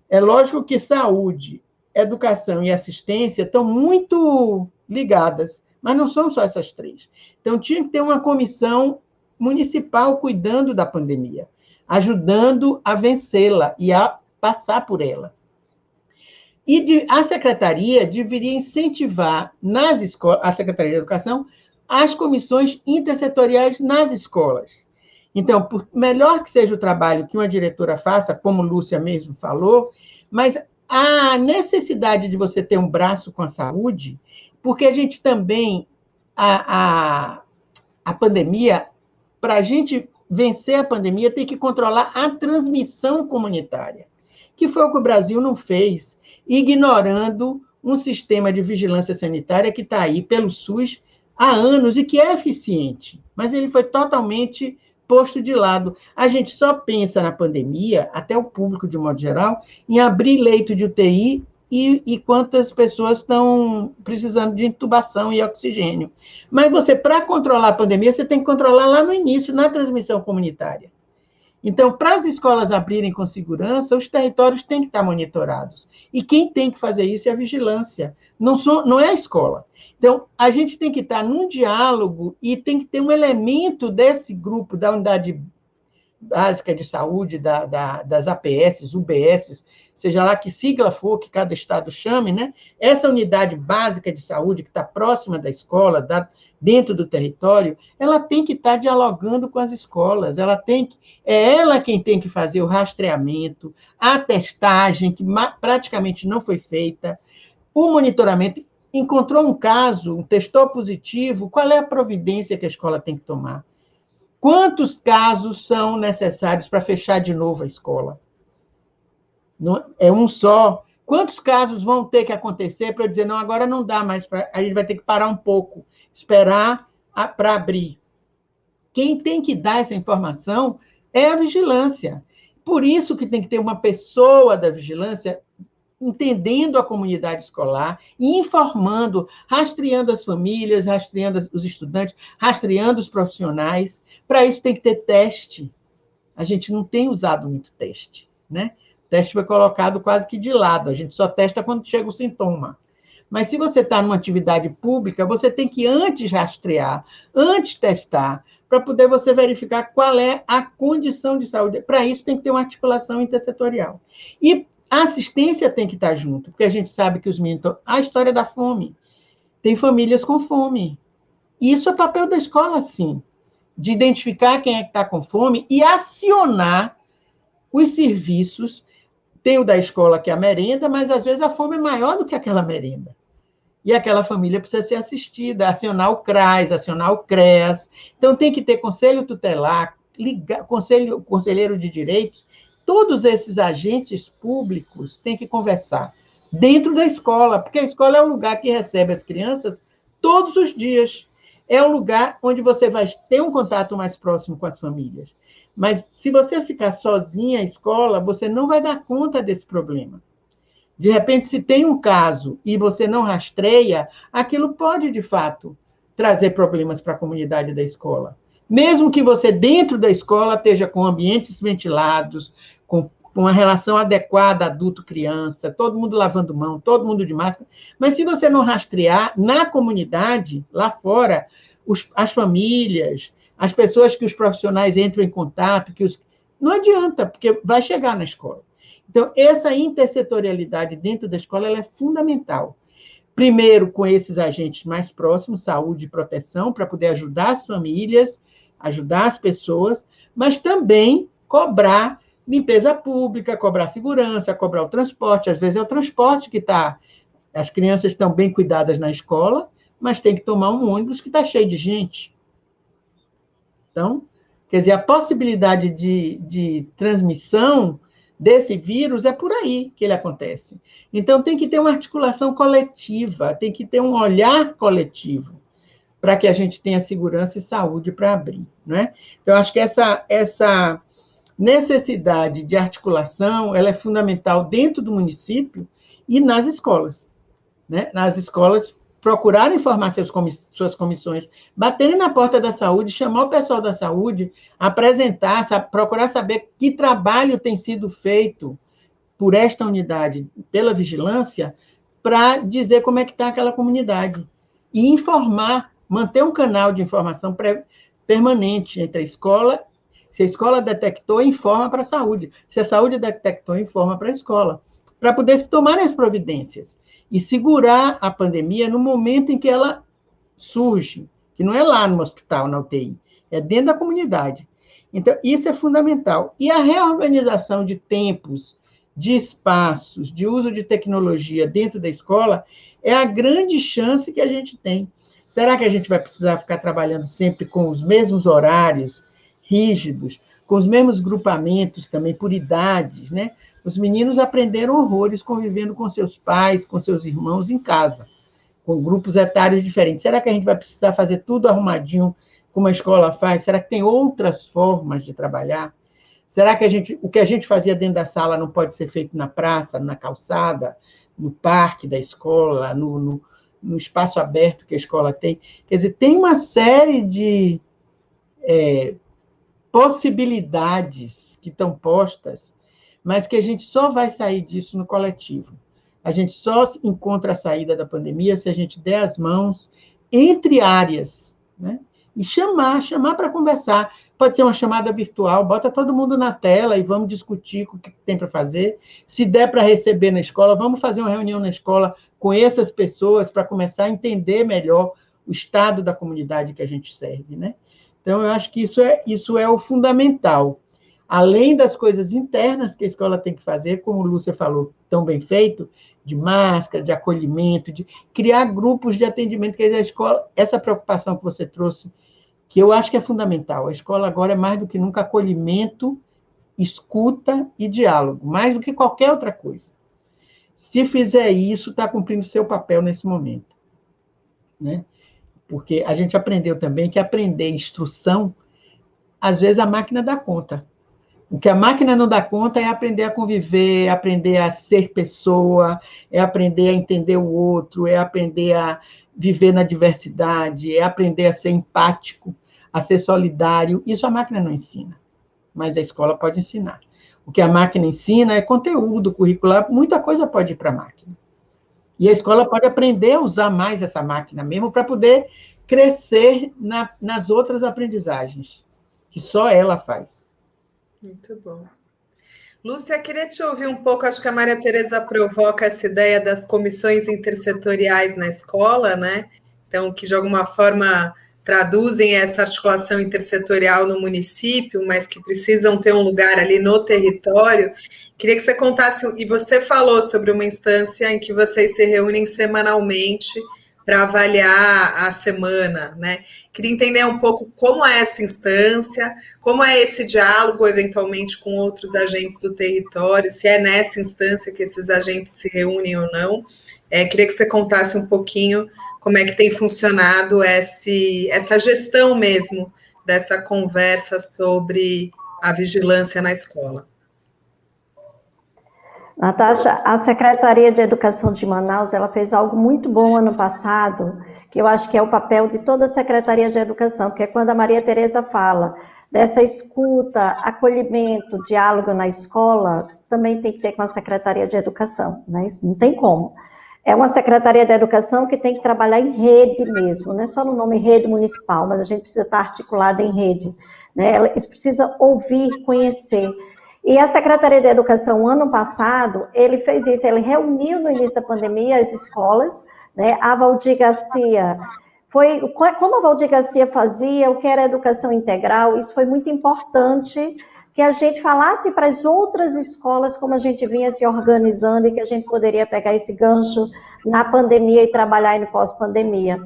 [SPEAKER 2] É lógico que saúde, educação e assistência estão muito ligadas, mas não são só essas três. Então, tinha que ter uma comissão municipal cuidando da pandemia, ajudando a vencê-la e a passar por ela. E a secretaria deveria incentivar nas escolas, a Secretaria de Educação, as comissões intersetoriais nas escolas. Então, por melhor que seja o trabalho que uma diretora faça, como Lúcia mesmo falou, mas a necessidade de você ter um braço com a saúde, porque a gente também, a pandemia, para a gente vencer a pandemia, tem que controlar a transmissão comunitária, que foi o que o Brasil não fez, ignorando um sistema de vigilância sanitária que está aí pelo SUS há anos e que é eficiente, mas ele foi totalmente posto de lado. A gente só pensa na pandemia, até o público de modo geral, em abrir leito de UTI e quantas pessoas estão precisando de intubação e oxigênio. Mas você, para controlar a pandemia, você tem que controlar lá no início, na transmissão comunitária. Então, para as escolas abrirem com segurança, os territórios têm que estar monitorados. E quem tem que fazer isso é a vigilância, não é a escola. Então, a gente tem que estar num diálogo e tem que ter um elemento desse grupo, da unidade básica de saúde, das APS, UBS, seja lá que sigla for, que cada estado chame, né? Essa unidade básica de saúde, que está próxima da escola, dentro do território, ela tem que estar dialogando com as escolas, é ela quem tem que fazer o rastreamento, a testagem, que praticamente não foi feita, o monitoramento. Encontrou um caso, testou positivo, qual é a providência que a escola tem que tomar? Quantos casos são necessários para fechar de novo a escola? É um só. Quantos casos vão ter que acontecer para eu dizer, não, agora não dá mais, a gente vai ter que parar um pouco, esperar para abrir? Quem tem que dar essa informação é a vigilância. Por isso que tem que ter uma pessoa da vigilância entendendo a comunidade escolar, informando, rastreando as famílias, rastreando os estudantes, rastreando os profissionais. Para isso tem que ter teste. A gente não tem usado muito teste, né? O teste foi colocado quase que de lado, a gente só testa quando chega o sintoma. Mas se você está numa atividade pública, você tem que antes rastrear, antes testar, para poder você verificar qual é a condição de saúde. Para isso tem que ter uma articulação intersetorial. E a assistência tem que estar junto, porque a gente sabe que os meninos... A história da fome. Tem famílias com fome. E isso é papel da escola, sim, de identificar quem é que está com fome e acionar os serviços. Tem o da escola, que é a merenda, mas, às vezes, a fome é maior do que aquela merenda. E aquela família precisa ser assistida, acionar o CRAS, acionar o CREAS. Então, tem que ter conselho tutelar, conselheiro de direitos. Todos esses agentes públicos têm que conversar dentro da escola, porque a escola é o lugar que recebe as crianças todos os dias. É o lugar onde você vai ter um contato mais próximo com as famílias. Mas, se você ficar sozinha à escola, você não vai dar conta desse problema. De repente, se tem um caso e você não rastreia, aquilo pode, de fato, trazer problemas para a comunidade da escola. Mesmo que você, dentro da escola, esteja com ambientes ventilados, com uma relação adequada adulto-criança, todo mundo lavando mão, todo mundo de máscara, mas se você não rastrear na comunidade, lá fora, as famílias, as pessoas que os profissionais entram em contato, não adianta, porque vai chegar na escola. Então, essa intersetorialidade dentro da escola ela é fundamental. Primeiro, com esses agentes mais próximos, saúde e proteção, para poder ajudar as famílias, ajudar as pessoas, mas também cobrar limpeza pública, cobrar segurança, cobrar o transporte. Às vezes é o transporte que está... As crianças estão bem cuidadas na escola, mas tem que tomar um ônibus que está cheio de gente. Então, quer dizer, a possibilidade de transmissão desse vírus é por aí que ele acontece. Então, tem que ter uma articulação coletiva, tem que ter um olhar coletivo para que a gente tenha segurança e saúde para abrir, não é? Então, acho que essa necessidade de articulação ela é fundamental dentro do município e nas escolas, né? Nas escolas, procurarem formar suas comissões, baterem na porta da saúde, chamar o pessoal da saúde, apresentar, procurar saber que trabalho tem sido feito por esta unidade, pela vigilância, para dizer como é que está aquela comunidade. E informar, manter um canal de informação permanente entre a escola. Se a escola detectou, informa para a saúde. Se a saúde detectou, informa para a escola. Para poder se tomar as providências e segurar a pandemia no momento em que ela surge, que não é lá no hospital, na UTI, é dentro da comunidade. Então, isso é fundamental. E a reorganização de tempos, de espaços, de uso de tecnologia dentro da escola é a grande chance que a gente tem. Será que a gente vai precisar ficar trabalhando sempre com os mesmos horários rígidos, com os mesmos grupamentos também por idades, né? Os meninos aprenderam horrores convivendo com seus pais, com seus irmãos em casa, com grupos etários diferentes. Será que a gente vai precisar fazer tudo arrumadinho, como a escola faz? Será que tem outras formas de trabalhar? Será que o que a gente fazia dentro da sala não pode ser feito na praça, na calçada, no parque da escola, no espaço aberto que a escola tem? Quer dizer, tem uma série de possibilidades que estão postas, mas que a gente só vai sair disso no coletivo. A gente só encontra a saída da pandemia se a gente der as mãos entre áreas, né? E chamar para conversar. Pode ser uma chamada virtual, bota todo mundo na tela e vamos discutir o que tem para fazer. Se der para receber na escola, vamos fazer uma reunião na escola com essas pessoas para começar a entender melhor o estado da comunidade que a gente serve, né? Então, eu acho que isso é o fundamental. Além das coisas internas que a escola tem que fazer, como Lúcia falou, tão bem feito, de máscara, de acolhimento, de criar grupos de atendimento, que a escola, essa preocupação que você trouxe, que eu acho que é fundamental. A escola agora é mais do que nunca acolhimento, escuta e diálogo, mais do que qualquer outra coisa. Se fizer isso, está cumprindo seu papel nesse momento, né? Porque a gente aprendeu também que aprender instrução, às vezes a máquina dá conta. O que a máquina não dá conta é aprender a conviver, é aprender a ser pessoa, é aprender a entender o outro, é aprender a viver na diversidade, é aprender a ser empático, a ser solidário. Isso a máquina não ensina, mas a escola pode ensinar. O que a máquina ensina é conteúdo curricular, muita coisa pode ir para a máquina. E a escola pode aprender a usar mais essa máquina mesmo para poder crescer nas outras aprendizagens, que só ela faz.
[SPEAKER 1] Muito bom. Lúcia, queria te ouvir um pouco, acho que a Maria Tereza provoca essa ideia das comissões intersetoriais na escola, né? Então, que de alguma forma traduzem essa articulação intersetorial no município, mas que precisam ter um lugar ali no território. Queria que você contasse, e você falou sobre uma instância em que vocês se reúnem semanalmente para avaliar a semana, né? Queria entender um pouco como é essa instância, como é esse diálogo, eventualmente, com outros agentes do território, se é nessa instância que esses agentes se reúnem ou não. Queria que você contasse um pouquinho como é que tem funcionado essa gestão mesmo dessa conversa sobre a vigilância na escola.
[SPEAKER 3] Natasha, a Secretaria de Educação de Manaus, ela fez algo muito bom ano passado, que eu acho que é o papel de toda a Secretaria de Educação, que é quando a Maria Tereza fala dessa escuta, acolhimento, diálogo na escola, também tem que ter com a Secretaria de Educação, né? Isso não tem como. É uma Secretaria de Educação que tem que trabalhar em rede mesmo, não é só no nome rede municipal, mas a gente precisa estar articulada em rede, né? Eles precisam ouvir, conhecer. E a Secretaria de Educação, ano passado, ele fez isso, ele reuniu no início da pandemia as escolas, né? A Valdir Garcia, como a Valdir Garcia fazia, o que era educação integral, isso foi muito importante, que a gente falasse para as outras escolas como a gente vinha se organizando e que a gente poderia pegar esse gancho na pandemia e trabalhar no pós-pandemia.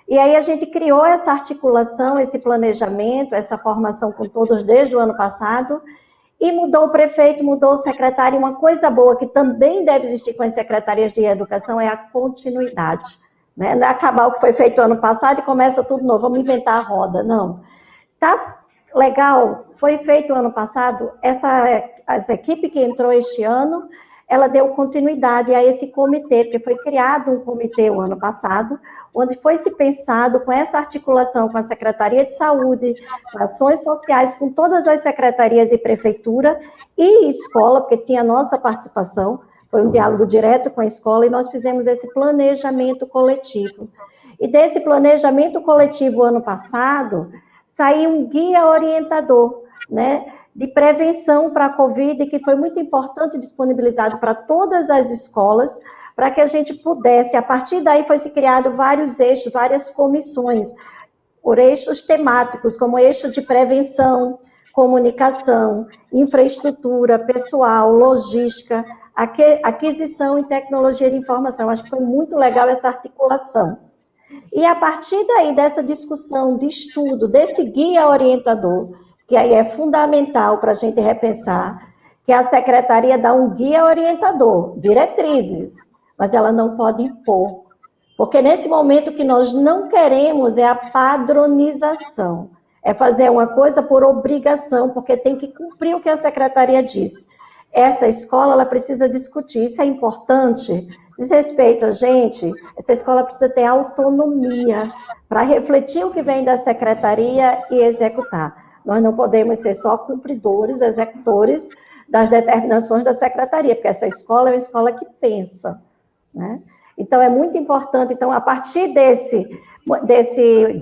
[SPEAKER 3] E aí a gente criou essa articulação, esse planejamento, essa formação com todos desde o ano passado, e mudou o prefeito, mudou o secretário. Uma coisa boa que também deve existir com as secretarias de educação é a continuidade, né? Não é acabar o que foi feito ano passado e começa tudo novo, vamos inventar a roda, não. Está legal, foi feito ano passado, essa equipe que entrou este ano, ela deu continuidade a esse comitê, porque foi criado um comitê o ano passado, onde foi se pensado com essa articulação com a Secretaria de Saúde, com ações sociais, com todas as secretarias e prefeitura e escola, porque tinha nossa participação, foi um diálogo direto com a escola, e nós fizemos esse planejamento coletivo. E desse planejamento coletivo, ano passado, saiu um guia orientador, né, de prevenção para a Covid, que foi muito importante, disponibilizado para todas as escolas, para que a gente pudesse, a partir daí foi se criado vários eixos, várias comissões, por eixos temáticos, como eixo de prevenção, comunicação, infraestrutura, pessoal, logística, aquisição e tecnologia de informação. Acho que foi muito legal essa articulação. E a partir daí, dessa discussão, de estudo, desse guia orientador, que aí é fundamental para a gente repensar, que a secretaria dá um guia orientador, diretrizes, mas ela não pode impor. Porque nesse momento o que nós não queremos é a padronização, é fazer uma coisa por obrigação, porque tem que cumprir o que a secretaria diz. Essa escola, ela precisa discutir, isso é importante, diz respeito a gente, essa escola precisa ter autonomia para refletir o que vem da secretaria e executar. Nós não podemos ser só cumpridores, executores das determinações da secretaria, porque essa escola é uma escola que pensa, né? Então, é muito importante. Então, a partir desse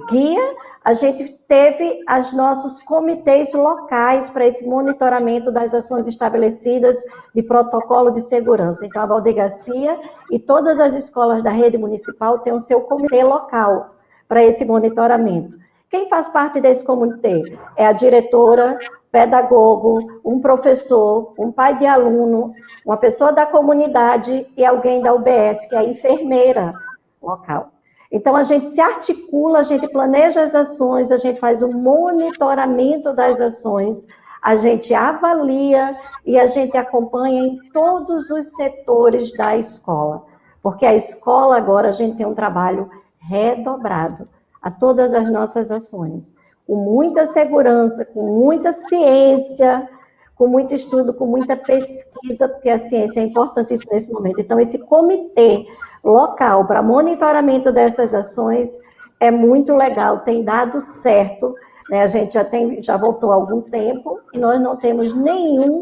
[SPEAKER 3] guia, a gente teve os nossos comitês locais para esse monitoramento das ações estabelecidas de protocolo de segurança. Então, a Valdir Garcia e todas as escolas da rede municipal têm o seu comitê local para esse monitoramento. Quem faz parte desse comitê? É a diretora, pedagogo, um professor, um pai de aluno, uma pessoa da comunidade e alguém da UBS, que é a enfermeira local. Então, a gente se articula, a gente planeja as ações, a gente faz o monitoramento das ações, a gente avalia e a gente acompanha em todos os setores da escola. Porque a escola agora, a gente tem um trabalho redobrado a todas as nossas ações, com muita segurança, com muita ciência, com muito estudo, com muita pesquisa, porque a ciência é importantíssima nesse momento. Então, esse comitê local para monitoramento dessas ações é muito legal, tem dado certo, né? A gente já voltou há algum tempo e nós não temos nenhum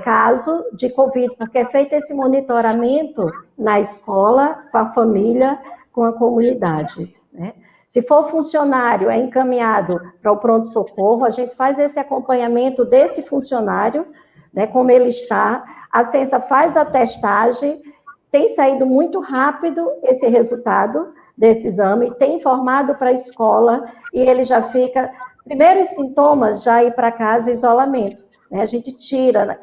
[SPEAKER 3] caso de Covid, porque é feito esse monitoramento na escola, com a família, com a comunidade, né? Se for funcionário, é encaminhado para o pronto-socorro, a gente faz esse acompanhamento desse funcionário, né, como ele está, a Censa faz a testagem, tem saído muito rápido esse resultado desse exame, tem informado para a escola, e ele já fica, primeiros sintomas, já ir para casa, isolamento, né, a gente tira, né?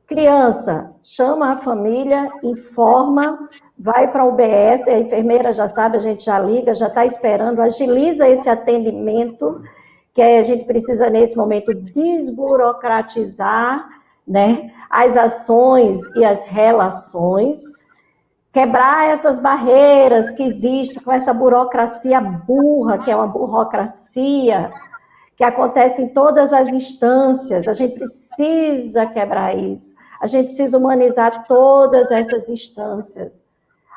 [SPEAKER 3] Criança, chama a família, informa, vai para a UBS, a enfermeira já sabe, a gente já liga, já está esperando, agiliza esse atendimento, que a gente precisa, nesse momento, desburocratizar, né, as ações e as relações, quebrar essas barreiras que existem com essa burocracia burra, que é uma burocracia que acontece em todas as instâncias. A gente precisa quebrar isso. A gente precisa humanizar todas essas instâncias.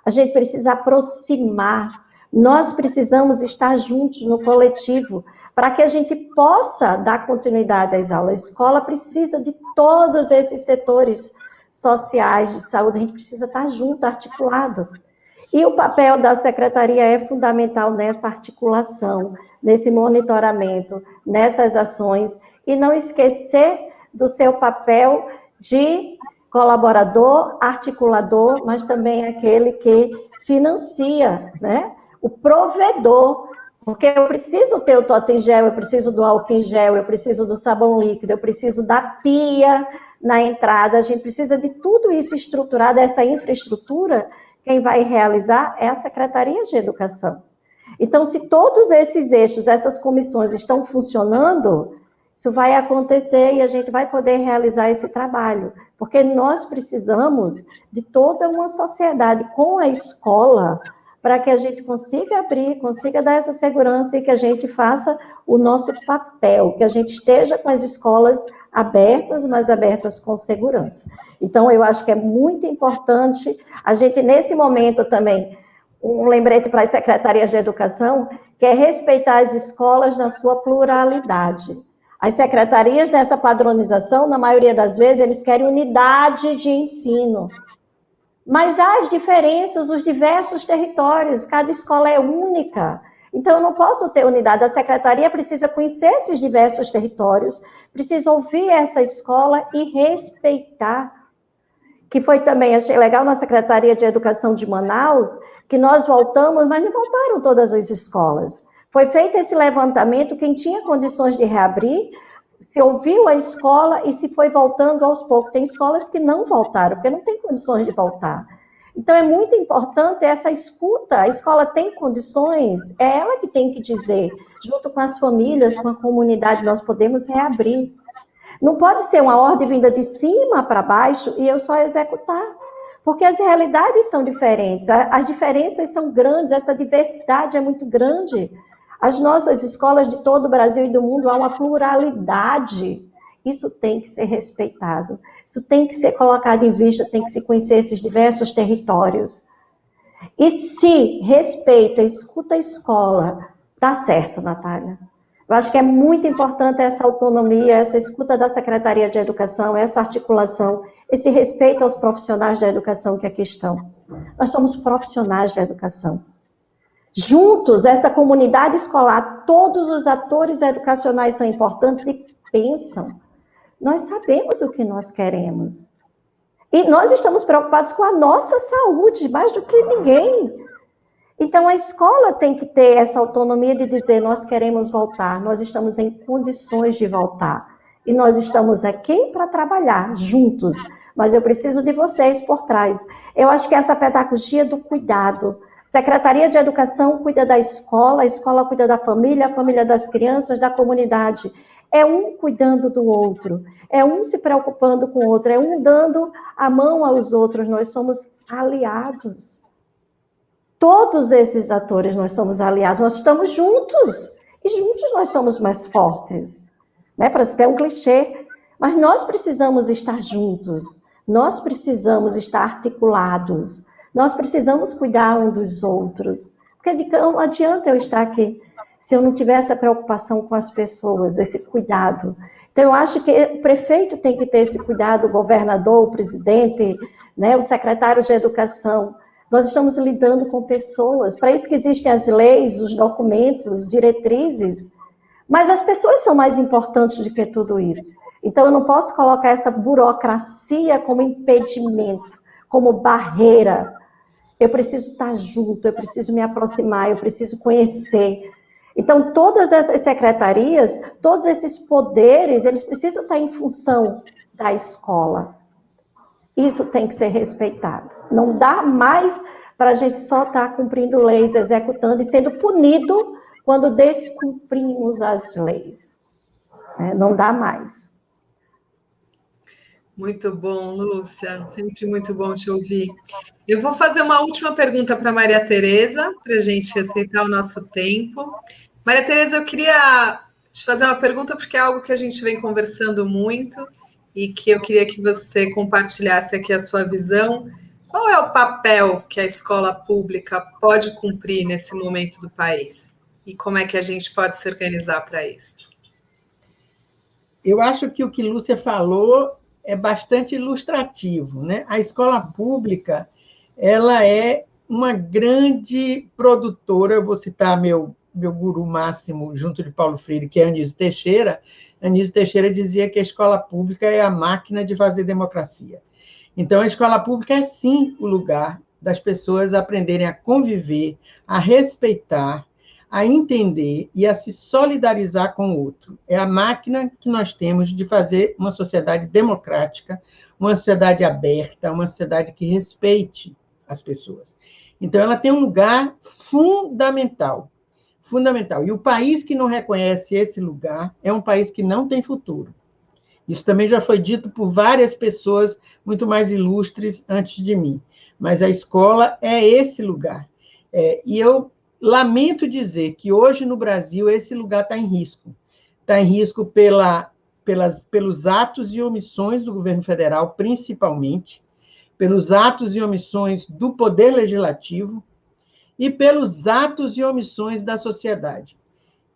[SPEAKER 3] A gente precisa aproximar. Nós precisamos estar juntos no coletivo para que a gente possa dar continuidade às aulas. A escola precisa de todos esses setores sociais de saúde. A gente precisa estar junto, articulado. E o papel da secretaria é fundamental nessa articulação, nesse monitoramento, nessas ações, e não esquecer do seu papel de colaborador, articulador, mas também aquele que financia, né? O provedor, porque eu preciso ter o totem gel, eu preciso do álcool em gel, eu preciso do sabão líquido, eu preciso da pia na entrada, a gente precisa de tudo isso estruturado, essa infraestrutura. Quem vai realizar é a Secretaria de Educação. Então, se todos esses eixos, essas comissões estão funcionando, isso vai acontecer e a gente vai poder realizar esse trabalho, porque nós precisamos de toda uma sociedade com a escola para que a gente consiga abrir, consiga dar essa segurança e que a gente faça o nosso papel, que a gente esteja com as escolas abertas, mas abertas com segurança. Então, eu acho que é muito importante a gente, nesse momento também, um lembrete para as secretarias de educação, que é respeitar as escolas na sua pluralidade. As secretarias dessa padronização, na maioria das vezes, eles querem unidade de ensino. Mas há as diferenças, os diversos territórios, cada escola é única. Então, eu não posso ter unidade. A secretaria precisa conhecer esses diversos territórios, precisa ouvir essa escola e respeitar. Que foi também, achei legal na Secretaria de Educação de Manaus, que nós voltamos, mas não voltaram todas as escolas. Foi feito esse levantamento, quem tinha condições de reabrir, se ouviu a escola e se foi voltando aos poucos. Tem escolas que não voltaram, porque não tem condições de voltar. Então, é muito importante essa escuta. A escola tem condições, é ela que tem que dizer, junto com as famílias, com a comunidade, nós podemos reabrir. Não pode ser uma ordem vinda de cima para baixo e eu só executar, porque as realidades são diferentes, as diferenças são grandes, essa diversidade é muito grande. As nossas escolas de todo o Brasil e do mundo há uma pluralidade. Isso tem que ser respeitado. Isso tem que ser colocado em vista, tem que se conhecer esses diversos territórios. E se respeita, escuta a escola, dá certo, Natália. Eu acho que é muito importante essa autonomia, essa escuta da Secretaria de Educação, essa articulação, esse respeito aos profissionais da educação que aqui estão. Nós somos profissionais da educação. Juntos, essa comunidade escolar, todos os atores educacionais são importantes e pensam. Nós sabemos o que nós queremos. E nós estamos preocupados com a nossa saúde, mais do que ninguém. Então, a escola tem que ter essa autonomia de dizer, nós queremos voltar, nós estamos em condições de voltar. E nós estamos aqui para trabalhar juntos, mas eu preciso de vocês por trás. Eu acho que essa pedagogia do cuidado, Secretaria de Educação cuida da escola, a escola cuida da família, a família das crianças, da comunidade. É um cuidando do outro, é um se preocupando com o outro, é um dando a mão aos outros, nós somos aliados. Todos esses atores nós somos aliados, nós estamos juntos, e juntos nós somos mais fortes. Né? Parece até um clichê, mas nós precisamos estar juntos, nós precisamos estar articulados, nós precisamos cuidar um dos outros, porque não adianta eu estar aqui se eu não tiver essa preocupação com as pessoas, esse cuidado. Então, eu acho que o prefeito tem que ter esse cuidado, o governador, o presidente, né, o secretário de Educação. Nós estamos lidando com pessoas, para isso que existem as leis, os documentos, diretrizes, mas as pessoas são mais importantes do que tudo isso. Então, eu não posso colocar essa burocracia como impedimento, como barreira. Eu preciso estar junto, eu preciso me aproximar, eu preciso conhecer. Então, todas essas secretarias, todos esses poderes, eles precisam estar em função da escola. Isso tem que ser respeitado. Não dá mais para a gente só estar cumprindo leis, executando e sendo punido quando descumprimos as leis. Não dá mais.
[SPEAKER 1] Muito bom, Lúcia. Sempre muito bom te ouvir. Eu vou fazer uma última pergunta para Maria Tereza, para a gente respeitar o nosso tempo. Maria Tereza, eu queria te fazer uma pergunta, porque é algo que a gente vem conversando muito e que eu queria que você compartilhasse aqui a sua visão. Qual é o papel que a escola pública pode cumprir nesse momento do país? E como é que a gente pode se organizar para isso?
[SPEAKER 2] Eu acho que o que Lúcia falou é bastante ilustrativo, né? A escola pública, ela é uma grande produtora, eu vou citar meu guru máximo, junto de Paulo Freire, que é Anísio Teixeira. Anísio Teixeira dizia que a escola pública é a máquina de fazer democracia. Então, a escola pública é, sim, o lugar das pessoas aprenderem a conviver, a respeitar, a entender e a se solidarizar com o outro. É a máquina que nós temos de fazer uma sociedade democrática, uma sociedade aberta, uma sociedade que respeite as pessoas. Então, ela tem um lugar fundamental. Fundamental. E o país que não reconhece esse lugar é um país que não tem futuro. Isso também já foi dito por várias pessoas muito mais ilustres antes de mim. Mas a escola é esse lugar. E eu lamento dizer que hoje no Brasil esse lugar está em risco. Está em risco pelos atos e omissões do governo federal, principalmente, pelos atos e omissões do Poder Legislativo e pelos atos e omissões da sociedade.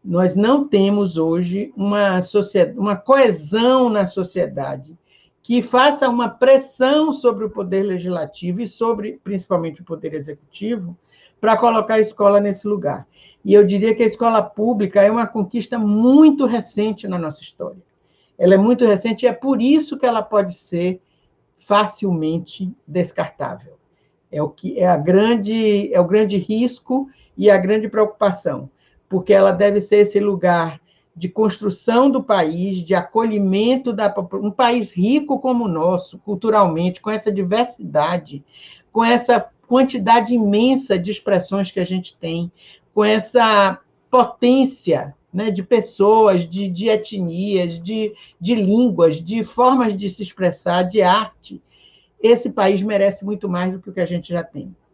[SPEAKER 2] Nós não temos hoje uma coesão na sociedade que faça uma pressão sobre o Poder Legislativo e sobre, principalmente, o Poder Executivo, para colocar a escola nesse lugar. E eu diria que a escola pública é uma conquista muito recente na nossa história. Ela é muito recente e é por isso que ela pode ser facilmente descartável. É o grande risco e a grande preocupação, porque ela deve ser esse lugar de construção do país, de acolhimento um país rico como o nosso, culturalmente, com essa diversidade, com essa quantidade imensa de expressões que a gente tem, com essa potência, né, de pessoas, de etnias, de línguas, de formas de se expressar, de arte. Esse país merece muito mais do que o que a gente já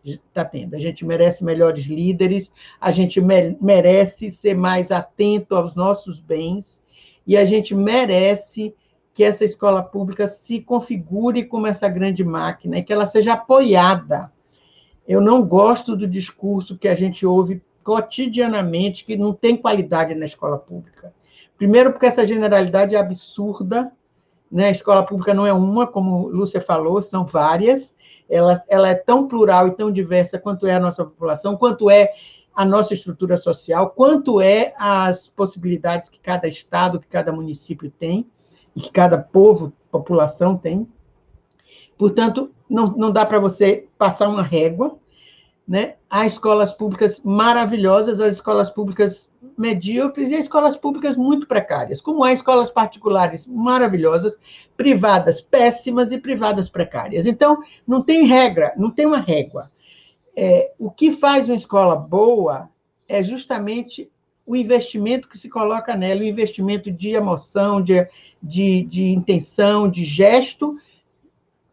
[SPEAKER 2] está tendo. A gente merece melhores líderes, a gente merece ser mais atento aos nossos bens, e a gente merece que essa escola pública se configure como essa grande máquina e que ela seja apoiada. Eu não gosto do discurso que a gente ouve cotidianamente, que não tem qualidade na escola pública. Primeiro, porque essa generalidade é absurda, né? A escola pública não é uma, como Lúcia falou, são várias. Ela é tão plural e tão diversa quanto é a nossa população, quanto é a nossa estrutura social, quanto é as possibilidades que cada estado, que cada município tem, e que cada população tem. Portanto, não dá para você passar uma régua, né? Há escolas públicas maravilhosas, as escolas públicas medíocres e as escolas públicas muito precárias, como há escolas particulares maravilhosas, privadas péssimas e privadas precárias. Então, não tem regra, não tem uma régua. O que faz uma escola boa é justamente o investimento que se coloca nela, o investimento de emoção, de intenção, de gesto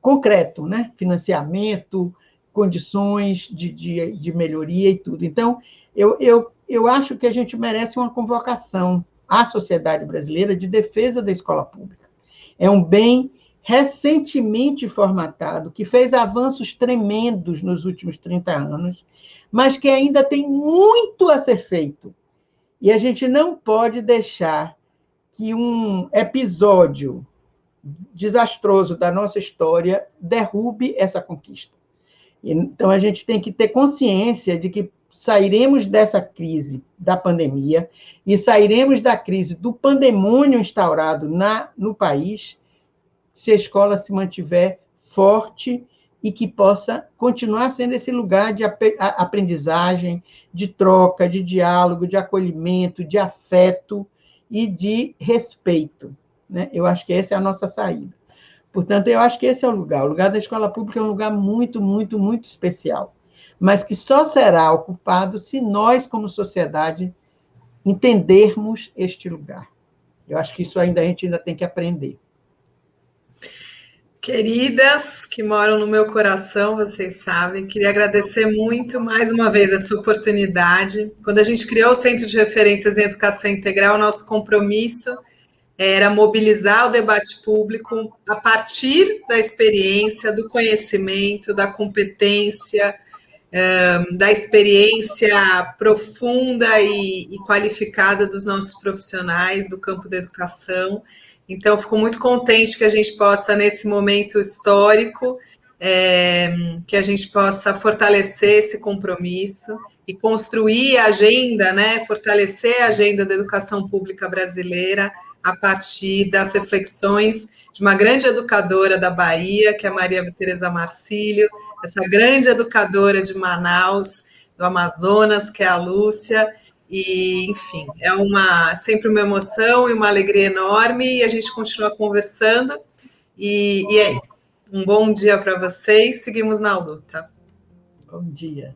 [SPEAKER 2] concreto, né? Financiamento, condições de melhoria e tudo. Então, eu acho que a gente merece uma convocação à sociedade brasileira de defesa da escola pública. É um bem recentemente formatado, que fez avanços tremendos nos últimos 30 anos, mas que ainda tem muito a ser feito. E a gente não pode deixar que um episódio desastroso da nossa história derrube essa conquista. Então, a gente tem que ter consciência de que sairemos dessa crise da pandemia e sairemos da crise do pandemônio instaurado no país se a escola se mantiver forte e que possa continuar sendo esse lugar de aprendizagem, de troca, de diálogo, de acolhimento, de afeto e de respeito, né? Eu acho que essa é a nossa saída. Portanto, eu acho que esse é o lugar. O lugar da escola pública é um lugar muito, muito, muito especial, mas que só será ocupado se nós, como sociedade, entendermos este lugar. Eu acho que isso a gente ainda tem que aprender.
[SPEAKER 1] Queridas que moram no meu coração, vocês sabem, queria agradecer muito mais uma vez essa oportunidade. Quando a gente criou o Centro de Referências em Educação Integral, nosso compromisso era mobilizar o debate público a partir da experiência, do conhecimento, da competência, da experiência profunda e qualificada dos nossos profissionais do campo da educação. Então, fico muito contente que a gente possa, nesse momento histórico, que a gente possa fortalecer esse compromisso e construir a agenda, né, fortalecer a agenda da educação pública brasileira a partir das reflexões de uma grande educadora da Bahia, que é a Maria Tereza Marcílio, essa grande educadora de Manaus, do Amazonas, que é a Lúcia. E, enfim, é sempre uma emoção e uma alegria enorme, e a gente continua conversando, e é isso. Um bom dia para vocês, seguimos na luta.
[SPEAKER 2] Bom dia.